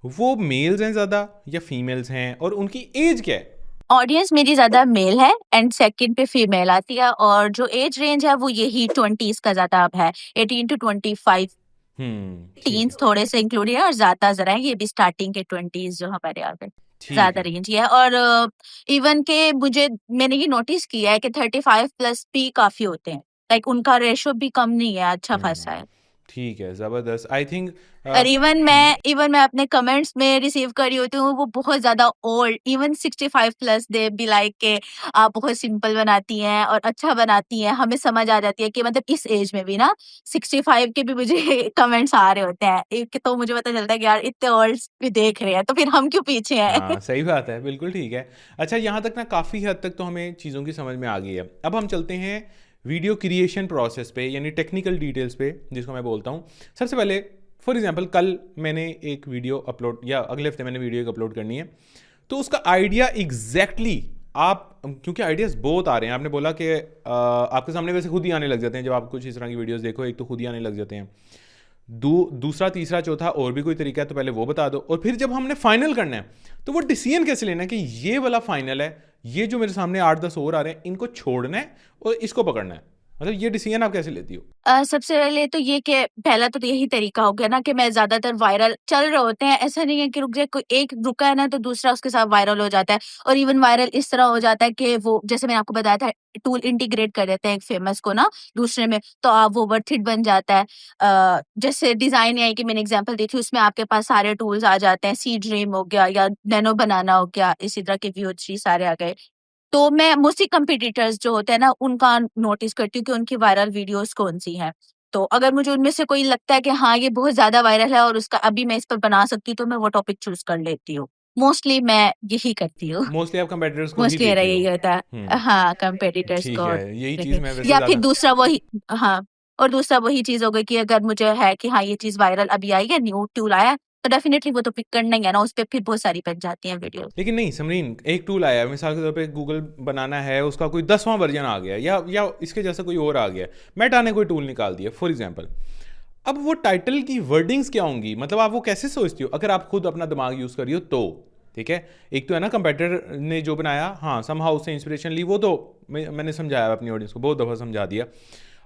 वो मेल्स हैं ज़्यादा या फीमेल्स हैं, और उनकी एज क्या है? ऑडियंस मेरी ज्यादा मेल है एंड सेकंड पे फीमेल आती है, और जो एज रेंज है वो यही 20s का ज्यादा अब है, 18 to 25। ठीक टीन्स है। थोड़े से इंक्लूड है और ज्यादा जरा है, ये भी स्टार्टिंग के 20s जो हमारे यहाँ पे ठीक ज्यादा है। रेंज ये है। और इवन के मुझे, मैंने ये नोटिस किया है कि 35 प्लस भी काफी होते हैं, लाइक उनका रेशो भी कम नहीं है, अच्छा खासा है। ठीक है, ज़बरदस्त। आई थिंक और इवन मैं अपने कमेंट्स में रिसीव कर रही होती हूँ, वो बहुत ज़्यादा old, even 65 plus they be like के आप बहुत सिंपल बनाती हैं और अच्छा बनाती हैं। हमें समझ आ जाती है कि मतलब इस एज में भी ना 65 के भी मुझे कमेंट्स आ रहे होते हैं। एक तो मुझे पता चलता है कि यार इतने ओल्ड भी देख रहे हैं, तो फिर हम क्यों पीछे हैं? हाँ, सही बात है, बिल्कुल ठीक है। अच्छा, यहाँ तक ना काफ़ी हद तक तो हमें चीज़ों की समझ में आ गई है। अब हम चलते हैं वीडियो क्रिएशन प्रोसेस पे, यानी टेक्निकल डिटेल्स पे, जिसको मैं बोलता हूँ। सबसे पहले फॉर एग्जांपल कल मैंने एक वीडियो अपलोड, या अगले हफ्ते मैंने वीडियो एक अपलोड करनी है, तो उसका आइडिया एग्जैक्टली आप, क्योंकि आइडियाज़ बहुत आ रहे हैं, आपने बोला कि आपके सामने वैसे खुद ही आने लग जाते हैं जब आप कुछ इस तरह की वीडियोज़ देखो, एक तो खुद ही आने लग जाते हैं। दूसरा तीसरा चौथा और भी कोई तरीका है तो पहले वो बता दो, और फिर जब हमने फाइनल करना है तो वो डिसीजन कैसे लेना है कि ये वाला फाइनल है, ये जो मेरे सामने 8-10 और आ रहे हैं इनको छोड़ना है और इसको पकड़ना है, मतलब ये डिसीजन आप कैसे लेती हो? सबसे पहले तो ये कि पहला तो यही तरीका हो गया ना कि मैं ज़्यादातर वायरल चल रहे होते हैं, ऐसा नहीं है कि रुक जाए, कोई एक रुका है ना तो दूसरा उसके साथ वायरल हो जाता है। और इवन वायरल इस तरह हो जाता है कि वो, जैसे मैंने आपको बताया था, टूल इंटीग्रेट कर देते हैं एक फेमस को ना दूसरे में, तो आप वो वर्थ इट बन जाता है। जैसे डिज़ाइन आई कि मैंने एग्जांपल दी थी, उसमें आपके पास सारे टूल्स आ जाते हैं, सी ड्रीम हो गया या नैनो बनाना हो गया, इसी तरह के VO3 सारे आ गए। तो मैं मोस्टली कंपटीटर्स जो होते हैं ना, उनका नोटिस करती हूँ कि उनकी वायरल वीडियोस कौन-सी हैं। तो अगर मुझे उनमें से कोई लगता है कि हाँ, ये बहुत ज़्यादा वायरल है और उसका अभी मैं इस पर बना सकती हूँ, तो मैं वो टॉपिक चूज़ कर लेती हूँ। मोस्टली मैं यही करती हूँ। मोस्टली आप कंपेटिटर्स को ही मोस्टली मेरा देखती हो। यही होता है। हम्म, हाँ, कंपेटिटर्स ठीक को है, यही देखे, चीज़ मैं वैसे या फिर ज़्यादा। दूसरा वही, हाँ, और दूसरा वही चीज़ हो गई कि अगर मुझे है कि हाँ, ये चीज़ वायरल अभी आई है, न्यू टूल आया है, तो डेफिनिटली वो तो पिक करना ही है ना, उसपे फिर बहुत सारी बन जाती हैं वीडियो। लेकिन नहीं समरीन, एक टूल आया है, मिसाल के तौर पे गूगल बनाना है, उसका कोई 10वां वर्जन आ गया, या इसके जैसा कोई और आ गया, मेटा ने कोई टूल निकाल दिया फॉर एग्जांपल। अब वो टाइटल की वर्डिंग्स क्या होंगी, मतलब आप वो कैसे सोचती हो अगर आप खुद अपना दिमाग यूज़ करियो तो? ठीक है, एक तो है ना कंपेटिटर ने जो बनाया, हाँ समहाउ से इंस्पिरेशन ली, वो तो मैंने समझाया अपनी ऑडियंस को, बहुत दफ़ा समझा दिया।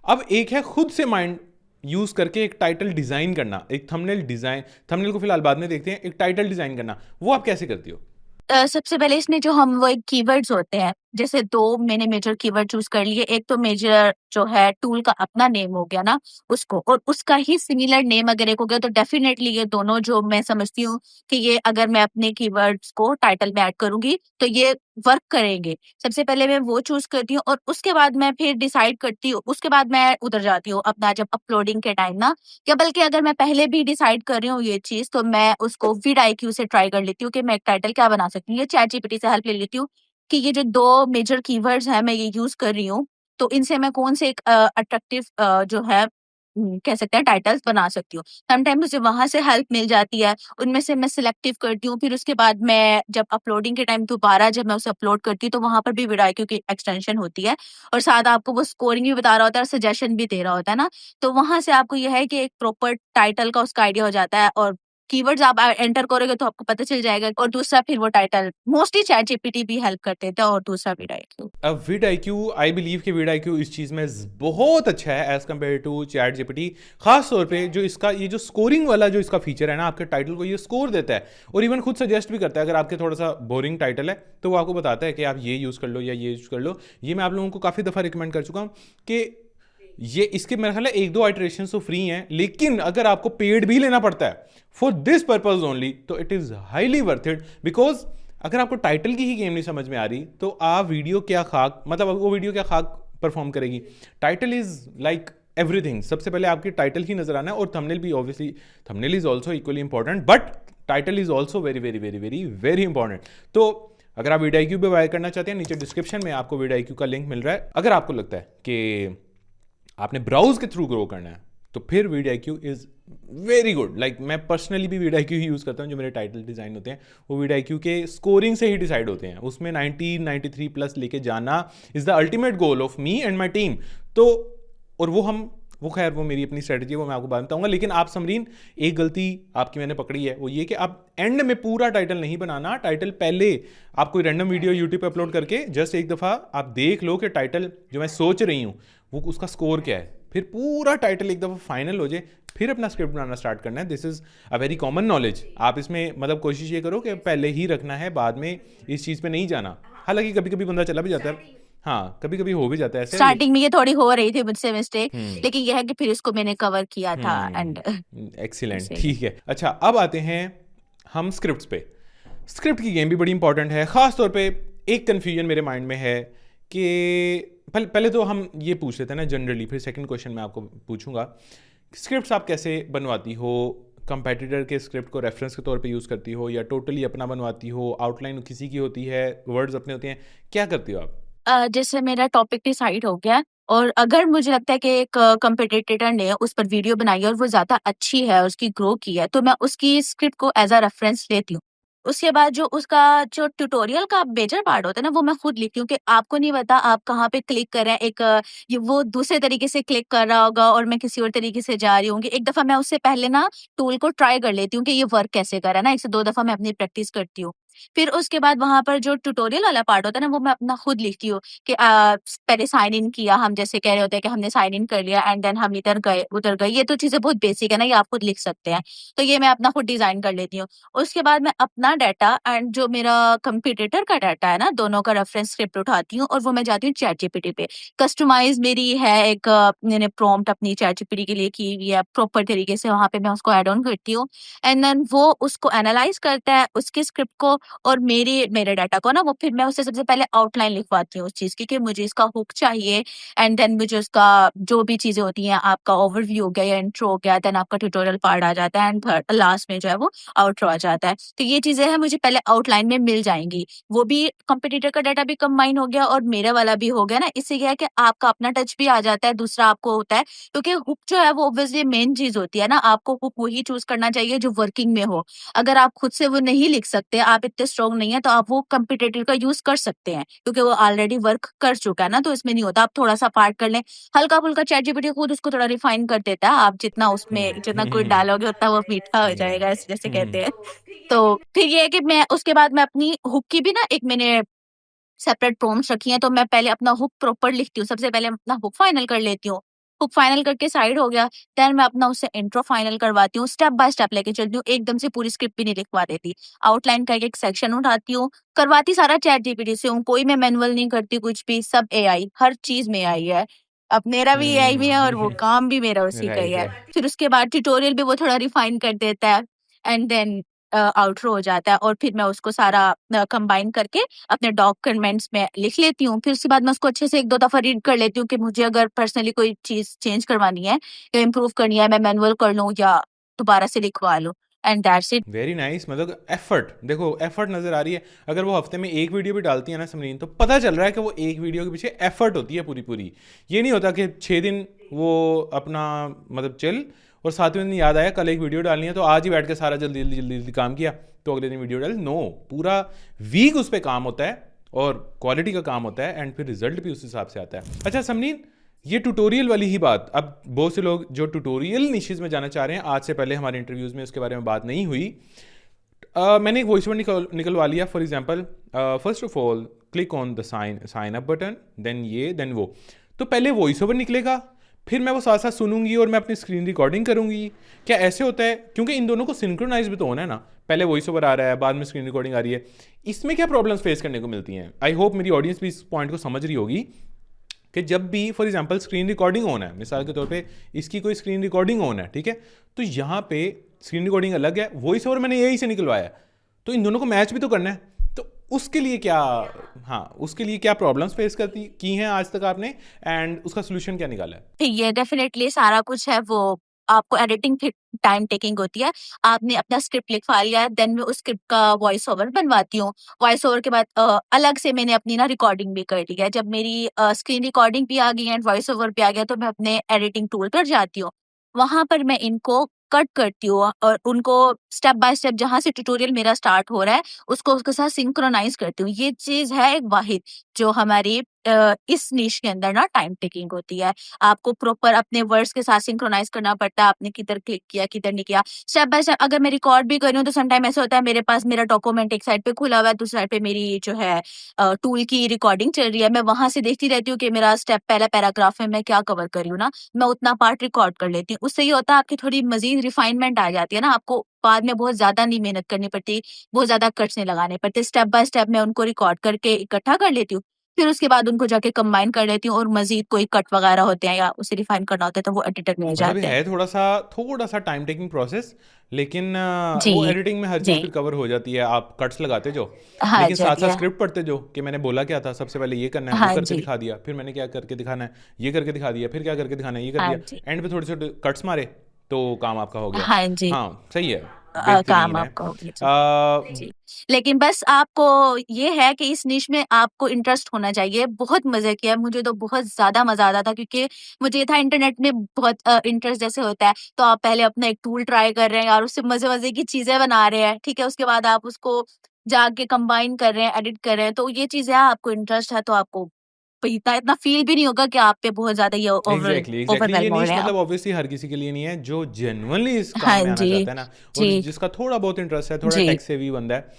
अब एक है खुद से माइंड यूज़ करके एक टाइटल डिज़ाइन करना, एक थंबनेल डिज़ाइन, थंबनेल को फिलहाल बाद में देखते हैं, एक टाइटल डिज़ाइन करना, वो आप कैसे करती हो? सबसे पहले इसमें जो हम वो एक कीवर्ड्स होते हैं, जैसे 2 मैंने मेजर कीवर्ड चूज़ कर लिए। एक तो मेजर जो है टूल का अपना नेम हो गया ना उसको, और उसका ही सिमिलर नेम अगर एक हो गया, तो डेफिनिटली ये दोनों जो मैं समझती हूँ कि ये अगर मैं अपने कीवर्ड्स को टाइटल में ऐड करूँगी तो ये वर्क करेंगे। सबसे पहले मैं वो चूज़ करती हूँ और उसके बाद मैं फिर डिसाइड करती हूँ, उसके बाद मैं उधर जाती हूँ अपना जब अपलोडिंग के टाइम ना, या बल्कि अगर मैं पहले भी डिसाइड कर रही हूँ ये चीज़, तो मैं उसको vidIQ से ट्राई कर लेती हूँ कि मैं एक टाइटल क्या बना सकती हूँ। ये चैटजीपीटी से हेल्प ले लेती हूँ कि ये जो 2 मेजर कीवर्ड्स हैं मैं ये यूज़ कर रही हूँ, तो इनसे मैं कौन से एक अट्रैक्टिव जो है कह सकते हैं टाइटल्स बना सकती हूँ। समटाइम मुझे वहाँ से हेल्प मिल जाती है, उनमें से मैं सिलेक्टिव करती हूँ, फिर उसके बाद मैं जब अपलोडिंग के टाइम दोबारा जब मैं उसे अपलोड करती हूँ, तो वहाँ पर भी vidIQ की एक्सटेंशन होती है और साथ आपको वो स्कोरिंग भी बता रहा होता है और सजेशन भी दे रहा होता है ना, तो वहाँ से आपको ये है कि एक प्रॉपर टाइटल का उसका आइडिया हो जाता है और कीवर्ड्स आप एंटर करोगे तो आपको पता चल जाएगा। और दूसरा फिर वो टाइटल मोस्टली चैटजीपीटी भी हेल्प कर देता है और दूसरा vidIQ। अब vidIQ, आई बिलीव कि vidIQ इस चीज़ में बहुत अच्छा है as compare to ChatGPT, खास तौर पे जो इसका ये जो स्कोरिंग वाला जो इसका फीचर है ना, आपके टाइटल को ये स्कोर देता है और इवन खुद सजेस्ट भी करता है। अगर आपके थोड़ा सा बोरिंग टाइटल है तो वो आपको बताता है कि आप ये यूज़ कर लो या ये यूज़ कर लो। ये मैं आप लोगों को काफ़ी दफ़ा रिकमेंड कर चुका हूँ कि ये इसके मेरे ख्याल है 1-2 आइटरेशन तो फ्री हैं, लेकिन अगर आपको पेड भी लेना पड़ता है फॉर दिस पर्पज ओनली, तो it is highly worth it. Because अगर आपको टाइटल की ही गेम नहीं समझ में आ रही तो आप वीडियो क्या खाक, मतलब वो वीडियो क्या खाक परफॉर्म करेगी। Title is like everything. सबसे पहले आपकी टाइटल ही नजर आना है, और थंबनेल भी obviously, thumbnail is also equally important, but title is also very very very very very important. तो अगर आप vidIQ पे बाय करना चाहते हैं, नीचे डिस्क्रिप्शन में आपको vidIQ का लिंक मिल रहा है। अगर आपको लगता है कि आपने ब्राउज के थ्रू ग्रो करना है तो फिर vidIQ is very good. Like मैं पर्सनली भी vidIQ ही यूज़ करता हूँ। जो मेरे टाइटल डिज़ाइन होते हैं वो vidIQ के स्कोरिंग से ही डिसाइड होते हैं। उसमें 93 प्लस लेके जाना is the ultimate goal of me and my team. तो और वो खैर वो मेरी अपनी स्ट्रेटजी है, वो मैं आपको बाद में बताऊंगा। लेकिन आप समरीन, एक गलती आपकी मैंने पकड़ी है, वो ये कि आप एंड में पूरा टाइटल नहीं बनाना। टाइटल पहले आप कोई रैंडम वीडियो यूट्यूब पे अपलोड करके जस्ट एक दफ़ा आप देख लो कि टाइटल जो मैं सोच रही हूँ वो उसका स्कोर क्या है, फिर पूरा टाइटल एक दफ़ा फाइनल हो जाए, फिर अपना स्क्रिप्ट बनाना स्टार्ट करना है। This is a very common knowledge. आप इसमें मतलब कोशिश ये करो कि पहले ही रखना है, बाद में इस चीज़ पे नहीं जाना। हालांकि कभी कभी बंदा चला भी जाता है, हाँ, कभी-कभी हो भी जाता है ऐसे स्टार्टिंग में ये थोड़ी हो रही थी मुझसे मिस्टेक, हुँ, लेकिन ये है कि फिर इसको मैंने कवर किया था एंड एक्सीलेंट, इसीलिए। ठीक है। अच्छा, अब आते हैं हम स्क्रिप्ट्स पे। स्क्रिप्ट की गेम भी बड़ी इंपॉर्टेंट है, ख़ास तौर पे एक कन्फ्यूजन मेरे माइंड में है कि पहले तो हम ये पूछ लेते हैं ना जनरली, फिर सेकंड क्वेश्चन मैं आपको पूछूंगा। स्क्रिप्ट्स आप कैसे बनवाती हो? कंपेटिटर के स्क्रिप्ट को रेफरेंस के तौर पे यूज़ करती हो या टोटली अपना बनवाती हो? आउटलाइन किसी की होती है, वर्ड्स अपने होते हैं, क्या करती हो आप? जैसे मेरा टॉपिक डिसाइड हो गया और अगर मुझे लगता है कि एक कंपटीटर ने उस पर वीडियो बनाई है और वो ज़्यादा अच्छी है, उसकी ग्रो की है, तो मैं उसकी स्क्रिप्ट को एज़ अ रेफरेंस लेती हूँ। उसके बाद जो उसका जो ट्यूटोरियल का मेजर पार्ट होता है ना, वो मैं खुद लिखती हूँ कि आपको नहीं पता आप कहाँ पे क्लिक कर रहे हैं। ये वो दूसरे तरीके से क्लिक कर रहा होगा और मैं किसी और तरीके से जा रही होंगी। एक दफ़ा मैं उससे पहले ना टूल को ट्राई कर लेती हूँ कि ये वर्क कैसे कर रहा है ना, 1 से 2 दफ़ा मैं अपनी प्रैक्टिस करती हूँ। फिर उसके बाद वहाँ पर जो ट्यूटोरियल वाला पार्ट होता है ना, वो मैं अपना खुद लिखती हूँ कि पहले साइन इन किया, हम जैसे कह रहे होते हैं कि हमने साइन इन कर लिया एंड देन हम इधर गए, उधर गए। ये तो चीज़ें बहुत बेसिक है ना, ये आप खुद लिख सकते हैं। तो ये मैं अपना खुद डिज़ाइन कर लेती हूँ। उसके बाद मैं अपना डाटा एंड जो मेरा कंपटीटर का डाटा है ना, दोनों का रेफरेंस स्क्रिप्ट उठाती हूँ और वो मैं जाती हूँ चैटजीपीटी पे। कस्टमाइज़ मेरी है एक मैंने प्रॉम्प्ट अपनी चैटजीपीटी के लिए की हुई है, प्रॉपर तरीके से वहाँ पे मैं उसको ऐड ऑन करती हूँ एंड देन वो उसको एनालाइज़ करता है, उसकी स्क्रिप्ट को और मेरे डाटा को ना वो फिर मैं उससे सबसे पहले आउटलाइन लिखवाती हूँ उस चीज़ की कि मुझे इसका हुक चाहिए एंड देन मुझे उसका जो भी चीज़ें होती हैं, आपका ओवरव्यू हो गया या इंट्रो हो गया, देन आपका ट्यूटोरियल पार्ट आ जाता है एंड लास्ट में जो है वो आउट्रो आ जाता है। तो ये चीज़ें हैं मुझे पहले आउटलाइन में मिल जाएँगी। वो भी कंपटीटर का डाटा भी कंबाइन हो गया और मेरा वाला भी हो गया ना, इससे क्या है कि आपका अपना टच भी आ जाता है, दूसरा आपको होता है क्योंकि हुक जो है वो ऑब्वियसली मेन चीज़ होती है ना, आपको हुक वही चूज़ करना चाहिए जो वर्किंग में हो। अगर आप खुद से वो नहीं लिख सकते, आप इतने स्ट्रॉन्ग नहीं है, तो आप वो कॉम्पिटिटिव का यूज़ कर सकते हैं, क्योंकि वो ऑलरेडी वर्क कर चुका है ना, तो इसमें नहीं होता। आप थोड़ा-सा पार्ट कर लें, हल्का-फुल्का चैटजीपीटी खुद उसको थोड़ा रिफाइन कर देता है, आप जितना उसमें जितना गुड डालोगे उतना वो मीठा हो जाएगा, ऐसे जैसे कहते हैं। तो फिर ये है कि मैं उसके बाद मैं अपनी हुक की भी ना एक मैंने सेपरेट प्रॉम्प्ट्स रखी हैं, तो मैं पहले अपना हुक प्रॉपर लिखती हूँ। सबसे पहले अपना हुक फाइनल कर लेती हूँ। हुक फाइनल करके साइड हो गया, देन मैं अपना उससे इंट्रो फाइनल करवाती हूँ। स्टेप बाय स्टेप लेके चलती हूँ, एकदम से पूरी स्क्रिप्ट भी नहीं लिखवा देती। आउटलाइन करके एक सेक्शन उठाती हूँ, करवाती सारा चैट जीपीटी से हूँ। कोई मैं मैनुअल नहीं करती कुछ भी, सब एआई, हर चीज़ में एआई है। अब मेरा भी एआई में है और वो काम भी मेरा उसी का ही राइट है। है। फिर उसके बाद ट्यूटोरियल भी वो थोड़ा रिफाइन कर देता है एंड देन आउट्रो हो जाता है और फिर मैं उसको सारा कंबाइन करके अपने डॉक्यूमेंट्स में लिख लेती हूँ। फिर उसके बाद मैं उसको अच्छे से 1-2 दफ़ा रीड कर लेती हूँ कि मुझे अगर पर्सनली कोई चीज़ चेंज करवानी है या इम्प्रूव करनी है, मैं मैनुअल कर लूँ या दोबारा से लिखवा लूँ and that's it. Very nice, मतलब एफर्ट, देखो एफर्ट नज़र आ रही है। अगर वो हफ्ते में एक वीडियो भी डालती है ना समरीन, तो पता चल रहा है कि वो एक वीडियो के पीछे एफर्ट होती है पूरी पूरी। ये नहीं होता कि 6 दिन वो अपना मतलब चिल और 7वें दिन याद आया कल एक वीडियो डालनी है तो आज ही बैठ के सारा जल्दी जल्दी जल्दी जल्दी काम किया तो अगले दिन वीडियो डाल। नो, पूरा वीक उस पर काम होता है और क्वालिटी का काम होता है एंड फिर रिजल्ट भी उस हिसाब से आता है। अच्छा समरीन, ये ट्यूटोरियल वाली ही बात, अब बहुत से लोग जो ट्यूटोरियल निशेज़ में जाना चाह रहे हैं, आज से पहले हमारे इंटरव्यूज़ में उसके बारे में बात नहीं हुई। मैंने एक वॉइस ओवर निकलवा लिया। For example, first of all click on the sign up button, then ये देन वो। तो पहले वॉइस ओवर निकलेगा, फिर मैं वो साथ साथ सुनूंगी और मैं अपनी स्क्रीन रिकॉर्डिंग करूंगी। क्या ऐसे होता है? क्योंकि इन दोनों को सिंक्रोनाइज भी तो होना है ना, पहले वॉइस ओवर आ रहा है बाद में स्क्रीन रिकॉर्डिंग आ रही है। इसमें क्या प्रॉब्लम्स फेस करने को मिलती हैं? आई होप मेरी ऑडियंस भी इस पॉइंट को समझ रही होगी कि जब भी for example screen recording on है, मिसाल के तौर पे इसकी कोई स्क्रीन रिकॉर्डिंग ऑन है, ठीक है, तो यहाँ पे स्क्रीन रिकॉर्डिंग अलग है, वॉइस ओवर मैंने यही से निकलवाया है, तो इन दोनों को मैच भी तो करना है। तो उसके लिए क्या, हाँ उसके लिए क्या प्रॉब्लम्स फेस करती की हैं आज तक आपने एंड उसका सोल्यूशन क्या निकाला है? ये डेफिनेटली सारा कुछ है वो आपको एडिटिंग फिर टाइम टेकिंग होती है। आपने अपना स्क्रिप्ट लिखवा लिया है, देन मैं उस स्क्रिप्ट का वॉइस ओवर बनवाती हूँ। वॉइस ओवर के बाद अलग से मैंने अपनी ना रिकॉर्डिंग भी कर ली है। जब मेरी स्क्रीन रिकॉर्डिंग भी आ गई है एंड वॉइस ओवर भी आ गया, तो मैं अपने एडिटिंग टूल पर जाती हूँ। वहाँ पर मैं इनको कट करती हूँ और उनको स्टेप बाय स्टेप जहाँ से ट्यूटोरियल मेरा स्टार्ट हो रहा है, उसको उसके साथ सिंक्रोनाइज़ करती हूँ। ये चीज़ है एक वाहिद जो हमारी इस निश के अंदर ना टाइम टेकिंग होती है। आपको प्रॉपर अपने वर्ड्स के साथ सिंक्रोनाइज़ करना पड़ता है, आपने किधर क्लिक किया, किधर नहीं किया। स्टेप बाय स्टेप अगर मैं रिकॉर्ड भी कर रही हूँ, तो सम टाइम ऐसा होता है मेरे पास मेरा डॉक्यूमेंट एक साइड पे खुला हुआ है, दूसरी साइड पे मेरी जो है टूल की रिकॉर्डिंग चल रही है। मैं वहाँ से देखती रहती हूँ कि मेरा स्टेप पहला पैराग्राफ में मैं क्या कवर कर रही हूँ ना, मैं उतना पार्ट रिकॉर्ड कर लेती हूँ। उससे ये होता है आपकी थोड़ी मज़ीद रिफाइनमेंट आ जाती है ना, आपको बाद में बहुत ज़्यादा नहीं मेहनत करनी पड़ती, बहुत ज़्यादा कट्स नहीं लगाने पड़ते। स्टेप बाय स्टेप मैं उनको रिकॉर्ड करके इकट्ठा कर लेती हूँ। फिर उसके बाद उनको जाके कंबाइन कर लेती हूँ और मज़ीद कोई कट वगैरह होते हैं या उसे रिफाइन करना होता है तो वो एडिटर में हो मतलब ये जाते हैं। है थोड़ा सा टाइम टेकिंग प्रोसेस, लेकिन जी, वो एडिटिंग में हर चीज़ जी। फिर कवर हो जाती है। आप कट्स लगाते जो, हाँ लेकिन जी, साथ हाँ साथ जी। स्क्रिप्ट पढ़ते जो कि मैंने बोला क्या था, सबसे पहले ये करना है, वो हाँ करके जी, दिखा दिया, फिर मैंने क्या करके दिखाना है, ये करके दिखा दिया, फिर क्या करके दिखाना है, ये कर हाँ दिया, जी, एंड पे थोड़े छोटे कट्स मारे तो काम आपका हो गया। हाँ जी। हाँ सही है, काम बेहतरीन है। आपका हो गया जी। जी, लेकिन बस आपको ये है कि इस निश में आपको इंटरेस्ट होना चाहिए। बहुत मज़े किया, मुझे तो बहुत ज़्यादा मज़ा आता था क्योंकि मुझे ये था इंटरनेट में बहुत इंटरेस्ट जैसे होता है, तो आप पहले अपना एक टूल ट्राई कर रहे हैं और उससे मज़े-मज़े की चीज़ें बना रहे हैं, ठीक है? उसके बाद आप उसको जाके कंबाइन कर रहे हैं, एडिट कर रहे हैं, तो ये चीज़ें आपको इंटरेस्ट है तो आपको इतना इतना फ़ील भी नहीं होगा कि आप पे बहुत ज़्यादा ये एग्जैक्टली ये ओवरवेल्म हो नीश रहे हैं आप। मतलब ऑब्वियसली हर किसी के लिए नहीं है, जो जेन्युइनली इस काम हाँ में आना जी, चाहता है ना, और जी, जिसका थोड़ा बहुत इंटरेस्ट है, थोड़ा जी। टेक सेवी बंदा है,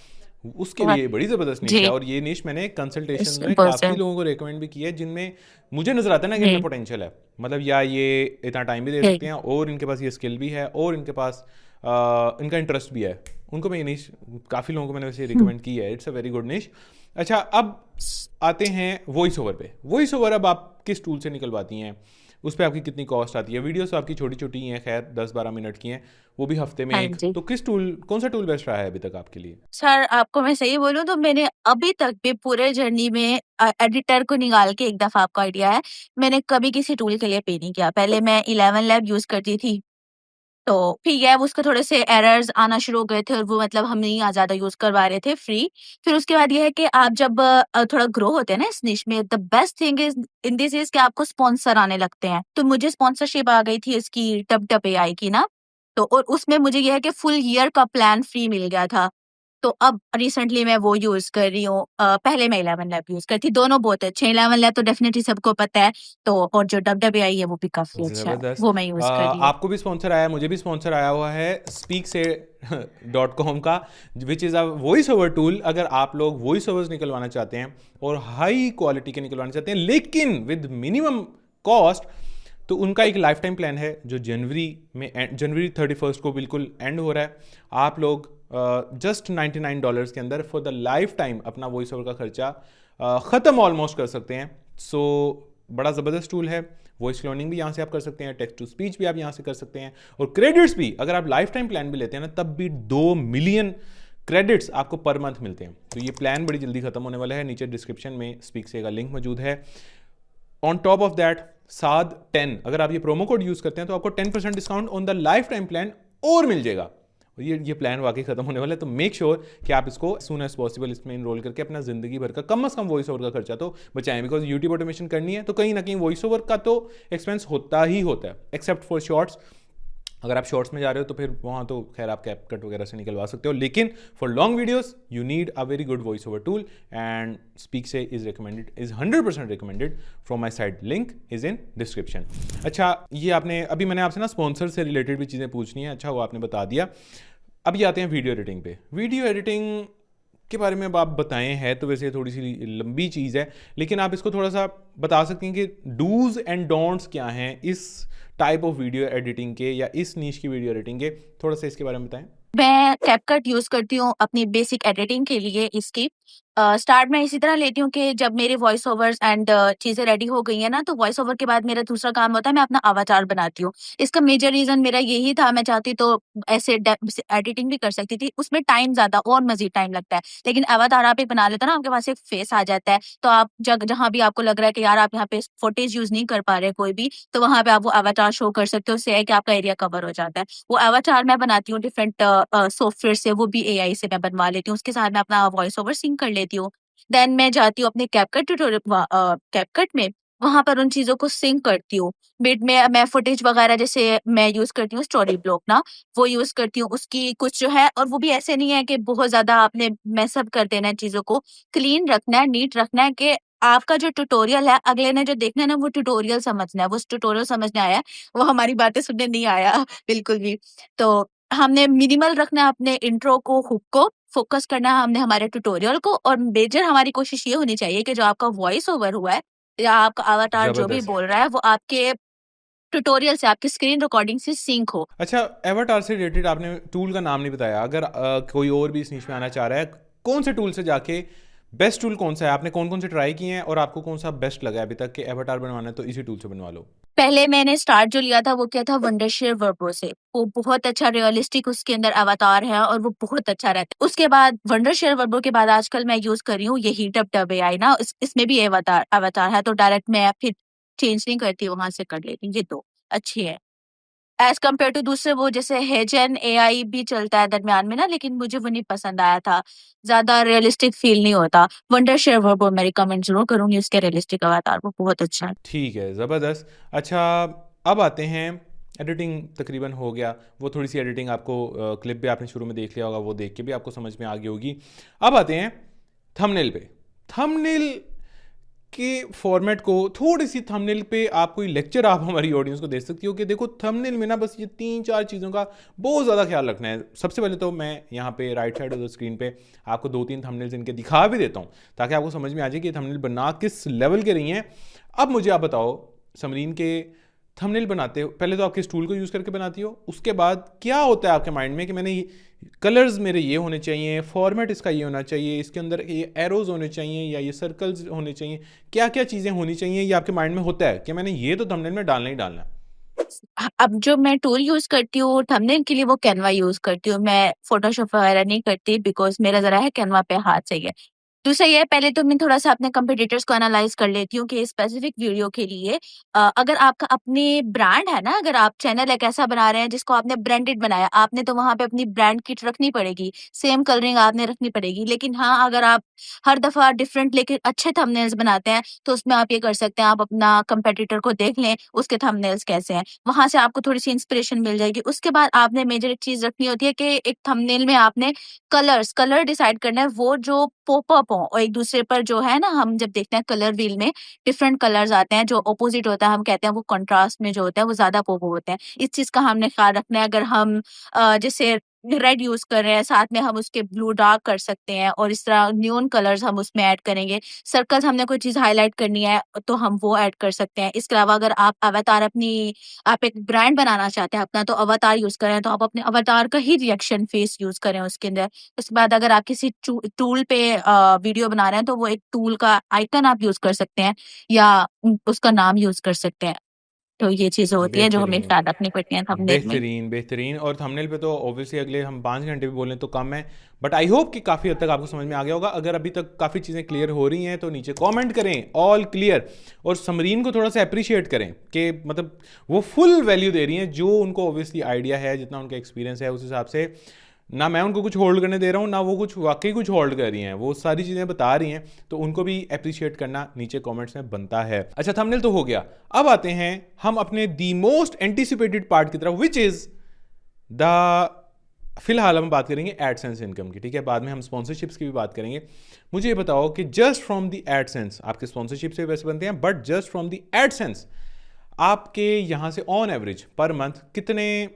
उसके लिए बड़ी ज़बरदस्त निश जी, है। और ये निश मैंने कंसल्टेशन में काफ़ी 100% लोगों को रिकमेंड भी की है, जिनमें मुझे नज़र आता है ना कि इनमें जी, पोटेंशियल है, मतलब या ये इतना टाइम भी दे जी, सकते हैं, और इनके पास ये स्किल भी है, और इनके पास इनका इंटरेस्ट भी है, उनको मैं ये निश काफ़ी लोगों को मैंने वैसे हुँ। रिकमेंड की है। इट्स अ वेरी गुड निश। अच्छा, अब आते हैं वॉइस ओवर पे। वॉइस ओवर अब आप किस टूल से निकलवाती हैं, उस पे आपकी कितनी कॉस्ट आती है? वीडियोस तो आपकी छोटी-छोटी ही हैं, खैर 10-12 मिनट की हैं, वो भी हफ्ते में हाँ एक। जी। तो किस टूल, कौन सा टूल बेस्ट रहा है अभी तक आपके लिए? सर आपको मैं सही बोलूँ तो मैंने अभी तक भी पूरे जर्नी में एडिटर को निकाल के एक दफ़ा आपको आइडिया है, मैंने कभी किसी टूल के लिए पे नहीं किया। पहले मैं 11 लैब यूज़ करती थी, तो ठीक है, वो उसके थोड़े से एरर्स आना शुरू हो गए थे और वो मतलब हम नहीं ज़्यादा यूज़ करवा रहे थे फ्री। फिर उसके बाद ये है कि आप जब थोड़ा ग्रो होते हैं ना इस निश में, the best thing is in this is कि आपको स्पॉन्सर आने लगते हैं। तो मुझे स्पॉन्सरशिप आ गई थी इसकी टप एआई की ना, तो और उसमें मुझे ये है कि फुल ईयर का प्लान फ्री मिल गया था। तो अब रिसेंटली मैं वो यूज़ कर रही हूँ। पहले मैं 11 लैब यूज़ करती, दोनों बहुत अच्छे हैं। 11 लैब तो डेफ़िनिटली सबको पता है, तो और जो डब्ल्यूडब्ल्यूआई है वो भी काफ़ी अच्छा है, ज़बरदस्त। वो मैं यूज़ कर रही हूँ। आपको भी स्पॉन्सर आया, मुझे भी स्पॉन्सर आया हुआ है स्पीक से .com का, which is a voice over tool. अगर आप लोग वॉइस ओवर्स निकलवाना चाहते हैं और हाई क्वालिटी के निकलवाना चाहते हैं, लेकिन विद मिनिमम कॉस्ट, तो उनका एक लाइफ टाइम प्लान है जो जनवरी 31 को बिल्कुल एंड हो रहा है। आप लोग जस्ट $99 के अंदर फॉर द लाइफ टाइम अपना वॉइस ओवर का खर्चा ख़त्म ऑलमोस्ट कर सकते हैं। सो बड़ा ज़बरदस्त टूल है। वॉइस क्लोनिंग भी यहाँ से आप कर सकते हैं, टेक्स्ट टू स्पीच भी आप यहाँ से कर सकते हैं, और क्रेडिट्स भी अगर आप लाइफ टाइम प्लान भी लेते हैं ना, तब भी 2 मिलियन क्रेडिट्स आपको पर मंथ मिलते हैं। तो ये प्लान बड़ी जल्दी खत्म होने वाला है। नीचे डिस्क्रिप्शन में स्पीक से का लिंक मौजूद है। ऑन टॉप ऑफ दैट साद 10, अगर आप ये प्रोमो कोड यूज करते हैं तो आपको 10% discount on the life time plan और मिल जाएगा। और ये प्लान वाकई खत्म होने वाला है, तो मेक श्योर कि आप इसको सून एज पॉसिबल इसमें इनरोल करके अपना जिंदगी भर का कम से कम वॉइस ओवर का खर्चा तो बचाएं। बिकॉज यूट्यूब ऑटोमेशन करनी है तो कहीं ना कहीं वॉइस ओवर का तो एक्सपेंस होता ही होता है, एक्सेप्ट फॉर शॉर्ट्स। अगर आप शॉर्ट्स में जा रहे हो तो फिर वहाँ तो खैर आप कैप कट वगैरह से निकलवा सकते हो, लेकिन for long videos you need a very good voice over tool, and speak से is recommended, is 100% recommended from my side. Link is in description. अच्छा, ये आपने अभी मैंने आपसे ना स्पॉन्सर से रिलेटेड भी चीज़ें पूछनी है, अच्छा वो आपने बता दिया। अब ये आते हैं वीडियो एडिटिंग पे। वीडियो एडिटिंग के बारे में अब आप बताएं, है तो वैसे थोड़ी सी लंबी चीज़ है, लेकिन आप इसको थोड़ा सा बता सकते हैं कि डूज एंड डोंट्स क्या हैं इस टाइप ऑफ वीडियो एडिटिंग के, या इस नीश की वीडियो एडिटिंग के, थोड़ा सा इसके बारे में बताएं। मैं कैपकट यूज़ करती हूँ अपनी बेसिक एडिटिंग के लिए इसकी। स्टार्ट में इसी तरह लेती हूँ कि जब मेरे वॉइस ओवर्स एंड चीज़ें रेडी हो गई हैं ना, तो वॉइस ओवर के बाद मेरा दूसरा काम होता है, मैं अपना अवतार बनाती हूँ। इसका मेजर रीज़न मेरा यही था, मैं चाहती तो ऐसे एडिटिंग भी कर सकती थी, उसमें टाइम ज़्यादा और मज़ीद टाइम लगता है। लेकिन अवतार आप एक बना लेते हो ना, आपके पास एक फेस आ जाता है, तो आप जहाँ भी आपको लग रहा है कि यार आप यहाँ पे फुटेज यूज़ नहीं कर पा रहे कोई भी, तो वहाँ पे आप वो अवतार शो कर सकते हो, उससे है कि आपका एरिया कवर हो जाता है। वो अवतार मैं बनाती हूँ डिफरेंट सॉफ्टवेयर से, वो भी एआई से मैं बनवा लेती हूँ, उसके साथ मैं अपना वॉइस ओवर सिंक कर लेती हूँ। देन मैं जाती हूँ अपने कैपकट में, वहाँ पर उन चीज़ों को सिंक करती हूँ। बिट में मैं फुटेज वगैरह जैसे मैं यूज़ करती हूँ स्टोरी ब्लॉक ना, वो यूज़ करती हूँ, उसकी कुछ जो है, और वो भी ऐसे नहीं है कि बहुत ज़्यादा आपने मेस अप कर देना है चीज़ों को, क्लीन रखना है, नीट रखना है कि आपका जो ट्यूटोरियल है, अगले ने जो देखना है ना, वो ट्यूटोरियल समझना है, वो ट्यूटोरियल समझने आया है, वो हमारी बातें सुनने नहीं आया बिल्कुल भी। तो हमने मिनिमल रखना है अपने इंट्रो को, हुक को, फ़ोकस करना है हमने हमारे ट्यूटोरियल को, और मेजर हमारी कोशिश ये होनी चाहिए कि जो आपका वॉइस ओवर हुआ है या आपका अवतार जो भी ज़बरदस्त। बोल रहा है, वो आपके ट्यूटोरियल से, आपकी स्क्रीन रिकॉर्डिंग से सिंक हो। अच्छा, एवाटार से रिलेटेड आपने टूल का नाम नहीं बताया। अगर कोई और भी इस नीश में आना चाह रहा है, कौन से टूल से जाके बेस्ट टूल कौन सा है, आपने कौन कौन से ट्राई किए हैं और आपको कौन सा बेस्ट लगा है अभी तक कि एवटार बनवाना है तो इसी टूल से बनवा लो? पहले मैंने स्टार्ट जो लिया था वो किया था वंडरशेयर वर्बो से। वो बहुत अच्छा रियलिस्टिक उसके अंदर अवतार है और वो बहुत अच्छा रहता है। उसके बाद वंडरशेयर वर्बो के बाद आजकल मैं यूज कर रही हूँ यही डब एआई ना, इसमें भी अवतार अवतार है, तो डायरेक्ट मैं फिर चेंज नहीं करती, वहां से कर लेती हूँ। ये दो अच्छी है एज कम्पेयर टू दूसरे, वो जैसे हेजन एआई भी चलता है दरमियान में ना, लेकिन मुझे वो नहीं पसंद आया था, ज्यादा रियलिस्टिक फील नहीं होता। वंडर शेयर वर्बो मैं रिकमेंड जरूर करूंगी, उसके रियलिस्टिक अवतार वो बहुत अच्छा है। ठीक है, ज़बरदस्त। अच्छा, अब आते हैं, एडिटिंग तकरीबन हो गया, वो थोड़ी सी एडिटिंग आपको क्लिप भी आपने शुरू में देख लिया होगा, वो देख के भी आपको समझ में आ गई होगी। अब आते हैं थंबनेल पे। थंबनेल के फॉर्मेट को, थोड़ी सी थंबनेल पे आप कोई लेक्चर आप हमारी ऑडियंस को दे सकती हो कि देखो थंबनेल में ना बस ये 3-4 चीज़ों का बहुत ज़्यादा ख्याल रखना है। सबसे पहले तो मैं यहाँ पे right side of the screen पे आपको 2-3 थंबनेल्स इनके दिखा भी देता हूँ ताकि आपको समझ में आ जाए कि थंबनेल बना किस लेवल के रही हैं। अब मुझे आप बताओ समरीन के थंबनेल बनाते हो, पहले तो आप किस टूल को यूज़ करके बनाती हो, उसके बाद क्या होता है आपके माइंड में कि मैंने कलर्स मेरे ये होने चाहिए, फॉर्मेट इसका ये होना चाहिए, इसके अंदर ये एरोज होने चाहिए या ये सर्कल्स होने चाहिए, क्या क्या चीज़ें होनी चाहिए, ये आपके माइंड में होता है कि मैंने ये तो थंबनेल में डालना ही डालना है? अब जो मैं टूल यूज करती हूँ थंबनेल के लिए वो कैनवा यूज करती हूँ, मैं फोटोशॉप वगैरह नहीं करती, बिकॉज मेरा जरा है कैनवा पे हाथ सही है। दूसरा ये है, पहले तो मैं थोड़ा सा अपने कंपटीटर्स को एनालाइज कर लेती हूँ कि स्पेसिफिक वीडियो के लिए अगर आपका अपनी ब्रांड है ना, अगर आप चैनल एक ऐसा बना रहे हैं जिसको आपने ब्रांडेड बनाया, आपने तो वहां पे अपनी ब्रांड किट रखनी पड़ेगी, सेम कलरिंग आपने रखनी पड़ेगी। लेकिन हाँ, अगर आप हर दफा डिफरेंट लेके अच्छे थंबनेल्स बनाते हैं तो उसमें आप ये कर सकते हैं, आप अपना कंपेटिटर को देख लें उसके थंबनेल्स कैसे हैं, वहां से आपको थोड़ी सी इंस्पिरेशन मिल जाएगी। उसके बाद आपने मेजर एक चीज रखनी होती है कि एक थंबनेल में आपने कलर डिसाइड करना है, वो जो पॉपअप हो और एक दूसरे पर जो है ना, हम जब देखते हैं कलर व्हील में डिफरेंट कलर्स आते हैं, जो ऑपोजिट होता है हम कहते हैं वो कंट्रास्ट में जो होता है वो ज्यादा पॉपअप होते हैं। इस चीज का हमने ख्याल रखना है। अगर हम जैसे रेड यूज कर रहे हैं, साथ में हम उसके ब्लू डार्क कर सकते हैं और इस तरह न्यून कलर्स हम उसमें ऐड करेंगे। सर्कल्स हमने कोई चीज हाईलाइट करनी है तो हम वो ऐड कर सकते हैं। इसके अलावा अगर आप अवतार अपनी, आप एक ब्रांड बनाना चाहते हैं अपना, तो अवतार यूज करें तो आप अपने अवतार का ही रिएक्शन फेस यूज करें उसके अंदर। उसके बाद अगर आप किसी टूल पे वीडियो बना रहे हैं तो वो एक टूल का आइकन आप यूज कर सकते हैं या उसका नाम यूज कर सकते हैं। तो ये चीजें होती है जो हमें बेहतरीन, ख्याल रखनी पड़ती है थंबनेल में। बेहतरीन, बेहतरीन। और थंबनेल पे तो ऑब्वियसली अगले हम 5 घंटे भी बोलें तो कम है, बट आई होप कि काफ़ी हद तक आपको समझ में आ गया होगा। अगर अभी तक काफ़ी चीज़ें क्लियर हो रही हैं तो नीचे कमेंट करें ऑल क्लियर, और समरीन को थोड़ा सा अप्रिशिएट करें कि मतलब वो फुल वैल्यू दे रही हैं, जो उनको ऑब्वियसली आइडिया है, जितना उनका एक्सपीरियंस है उस हिसाब से। ना मैं उनको कुछ होल्ड करने दे रहा हूँ, ना वो कुछ वाकई कुछ होल्ड कर रही हैं, वो सारी चीज़ें बता रही हैं, तो उनको भी अप्रिशिएट करना नीचे कमेंट्स में बनता है। अच्छा, थंबनेल तो हो गया, अब आते हैं हम अपने दी मोस्ट एंटिसिपेटेड पार्ट की तरफ, विच इज़ द, फिलहाल हम बात करेंगे एडसेंस इनकम की, ठीक है, बाद में हम स्पॉन्सरशिप्स की भी बात करेंगे। मुझे ये बताओ कि जस्ट फ्रॉम द एडसेंस, आपके स्पॉन्सरशिप से पैसे बनते हैं, but just from the AdSense आपके यहाँ से ऑन एवरेज पर मंथ कितने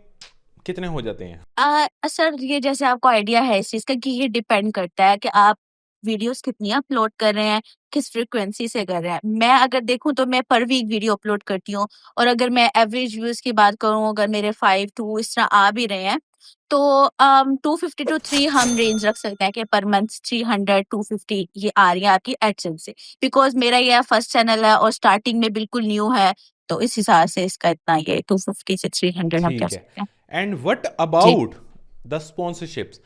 कितने हो जाते हैं? सर ये जैसे आपको आइडिया है इस चीज का कि ये डिपेंड करता है कि आप वीडियोस कितनी अपलोड कर रहे हैं, किस फ्रिक्वेंसी से कर रहे हैं। मैं अगर देखूं तो मैं पर वीक वीडियो अपलोड करती हूँ, और अगर मैं एवरेज व्यूज की बात करूं, अगर मेरे 5 2 इस तरह आ भी रहे हैं तो 250 to 3 हम रेंज रख सकते हैं कि पर मंथ 300 250 ये आ रही है आपकी एडसेंस से। बिकॉज मेरा ये फर्स्ट चैनल है और स्टार्टिंग में बिल्कुल न्यू है, तो इस हिसाब से इसका इतना ये 250 से 300 हम कह ठीक है। सकते हैं। एंड व्हाट जी। About the sponsorships?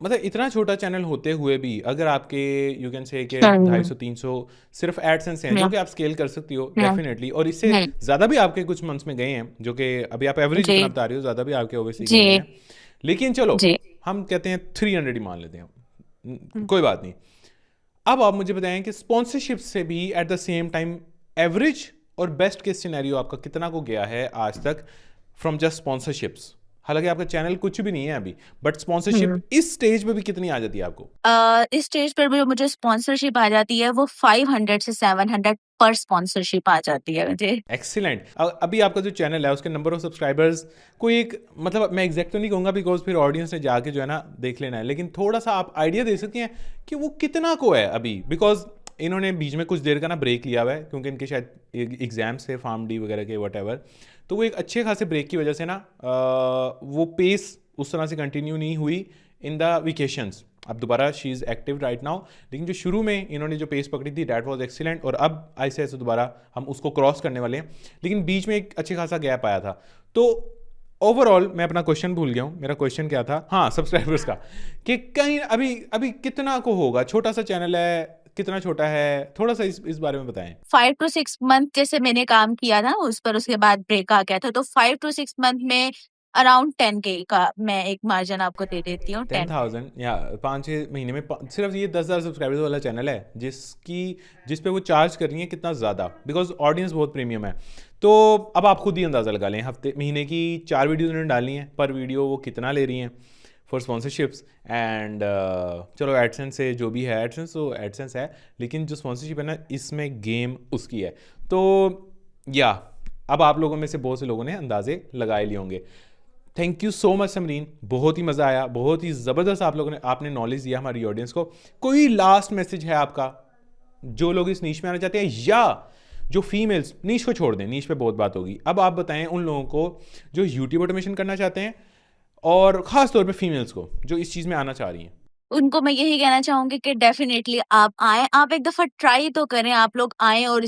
मतलब इतना छोटा चैनल होते हुए भी अगर आपके, यू कैन से कि हम्म, 250-300 सिर्फ एडसेंस हैं, जो हम्म, कि आप स्केल कर सकती हो हम्म, डेफिनेटली, और इससे हम्म, ज़्यादा भी आपके कुछ मंथ्स में गए हैं, जो कि अभी आप एवरेज जी इतना बता रही हो, ज़्यादा भी आपके ओवरसी गए जी हैं। लेकिन चलो, जी। हम कहते हैं 300 ही मान लेते हैं, कोई बात नहीं। अब आप मुझे बताएं कि स्पॉन्सरशिप से भी eight the same time average और बेस्ट केस सिनेरियो आपका कितना को गया है आज तक फ्रॉम जस्ट स्पॉन्सरशिप्स? हालांकि आपका चैनल कुछ भी नहीं है अभी, बट स्पॉन्सरशिप हम्म। इस स्टेज पे भी कितनी आ जाती है आपको? इस स्टेज पर भी जो मुझे स्पॉन्सरशिप आ जाती है वो 500 से 700 पर स्पॉन्सरशिप आ जाती है मुझे। एक्सीलेंट। अभी आपका जो चैनल है उसके नंबर ऑफ सब्सक्राइबर्स कोई एक, मतलब मैं एग्जैक्ट तो नहीं कहूँगा बिकॉज फिर ऑडियंस ने जाके जो है ना देख लेना है, लेकिन थोड़ा सा आप आइडिया दे सकते हैं कि वो कितना को है अभी, बिकॉज इन्होंने बीच में कुछ देर का ना ब्रेक लिया हुआ है क्योंकि इनके शायद एग्जाम्स थे फार्म डी वगैरह के वट एवर, तो वो एक अच्छे खासे ब्रेक की वजह से ना वो पेस उस तरह से कंटिन्यू नहीं हुई इन द वेकेशंस, अब दोबारा she is active right now, लेकिन जो शुरू में इन्होंने जो पेस पकड़ी थी दैट वाज एक्सीलेंट, और अब ऐसे ऐसे दोबारा हम उसको क्रॉस करने वाले हैं, लेकिन बीच में एक अच्छी खासा गैप आया था। तो ओवरऑल मैं अपना क्वेश्चन भूल गया हूँ, मेरा क्वेश्चन क्या था, हाँ सब्सक्राइबर्स का, कि कहीं अभी अभी कितना को होगा, छोटा सा चैनल है, कितना छोटा है, थोड़ा सा इस बारे में बताएं। 5 to 6 मंथ जैसे मैंने काम किया था उस पर, उसके बाद ब्रेक आ गया था, तो 5 to 6 मंथ में अराउंड 10K का मैं एक मार्जिन आपको दे देती हूँ। 10,000 या 5-6 महीने में सिर्फ ये 10,000 सब्सक्राइबर्स वाला चैनल है जिस पे वो चार्ज कर रही है कितना ज़्यादा, बिकॉज ऑडियंस बहुत प्रीमियम है। तो अब आप खुद ही अंदाज़ा लगा लें, महीने की 4 वीडियोज़ उन्होंने डालनी है, पर वीडियो वो कितना ले रही हैं फॉर स्पॉन्सरशिप्स एंड चलो एडसेंस से जो भी है, एडसेंस तो एडसेंस है, लेकिन जो स्पॉन्सरशिप है ना इसमें गेम उसकी है। तो या अब आप लोगों में से बहुत से लोगों ने अंदाजे लगाए लिए होंगे। Thank you so much Samreen, बहुत ही मज़ा आया, बहुत ही ज़बरदस्त आप लोगों ने आपने नॉलेज दिया हमारी ऑडियंस को। कोई लास्ट मैसेज है आपका, जो लोग इस नीश में आना चाहते हैं, या जो फीमेल्स, नीश को छोड़ दें, नीश पे बहुत बात होगी, अब आप बताएं उन लोगों को जो यूट्यूब ऑटोमेशन करना चाहते हैं, और ख़ास तौर पे फीमेल्स को जो इस चीज़ में आना चाह रही हैं। उनको मैं यही कहना चाहूंगी कि डेफिनेटली आप आए, आप एक दफा ट्राई तो करें, आप लोग आए और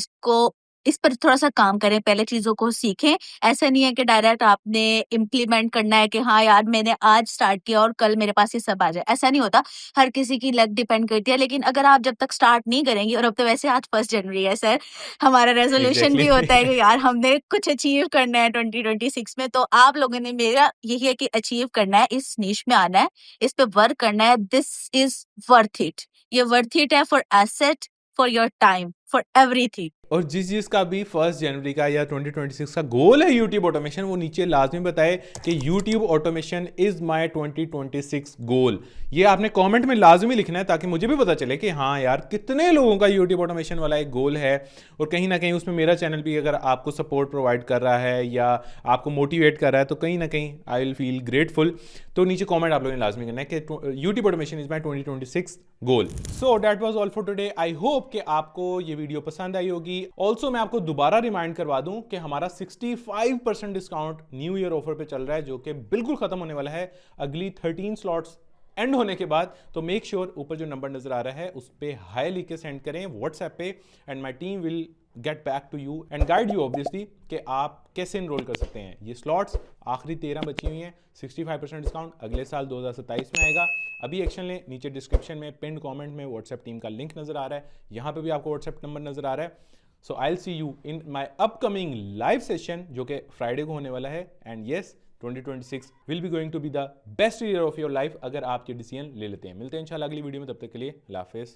इस पर थोड़ा सा काम करें, पहले चीजों को सीखें। ऐसा नहीं है कि डायरेक्ट आपने इम्प्लीमेंट करना है कि हाँ यार मैंने आज स्टार्ट किया और कल मेरे पास ये सब आ जाए, ऐसा नहीं होता। हर किसी की लक डिपेंड करती है, लेकिन अगर आप जब तक स्टार्ट नहीं करेंगे, और अब तो वैसे आज 1 जनवरी है सर, हमारा रेजोल्यूशन भी होता है कि यार हमने कुछ अचीव करना है 2026 में, तो आप लोगों ने, मेरा यही है कि अचीव करना है, इस नीश में आना है, इस पे वर्क करना है। दिस इज वर्थ इट, ये वर्थ इट है for asset, for your time, for everything. और जिस जिसका भी 1 जनवरी का या 2026 का गोल है यूट्यूब ऑटोमेशन, वो नीचे लाजमी बताए कि यूट्यूब ऑटोमेशन इज माय 2026 गोल। ये आपने कमेंट में लाजमी लिखना है, ताकि मुझे भी पता चले कि हाँ यार कितने लोगों का यूट्यूब ऑटोमेशन वाला एक गोल है, और कहीं ना कहीं उसमें मेरा चैनल भी अगर आपको सपोर्ट प्रोवाइड कर रहा है या आपको मोटिवेट कर रहा है, तो कहीं ना कहीं आई विल फील ग्रेटफुल। तो नीचे कॉमेंट आप लोगों ने लाजमी करना है कि YouTube automation is my 2026 goal. So that was all for today. I hope कि आपको ये वीडियो पसंद आई होगी। ऑल्सो मैं आपको दोबारा रिमाइंड करवा दूं कि हमारा 65% डिस्काउंट न्यू ईयर ऑफर पे चल रहा है, जो कि बिल्कुल खत्म होने वाला है अगली 13 स्लॉट्स एंड होने के बाद। तो मेक श्योर ऊपर जो नंबर नजर आ रहा है उस पे हाई लिख के सेंड करें व्हाट्सएप पे, and my team will get back to you and guide you obviously कि आप कैसे इनरोल कर सकते हैं। ये स्लॉट्स आखिरी 13 बची हुई हैं। 65% डिस्काउंट अगले साल 2027 में आएगा। अभी एक्शन लें। नीचे डिस्क्रिप्शन में पिन कमेंट में व्हाट्सएप टीम का लिंक नजर आ रहा है, यहाँ पे भी आपको व्हाट्सएप नंबर नजर आ रहा है। So I will see you in my upcoming live session, जो कि फ्राइडे को होने वाला है। And yes, 2026 will be going to be the best year of your life, अगर आप ये डिसीजन ले लेते हैं। मिलते हैं इंशाल्लाह अगली वीडियो में, तब तक के लिए अल्लाह हाफिज़।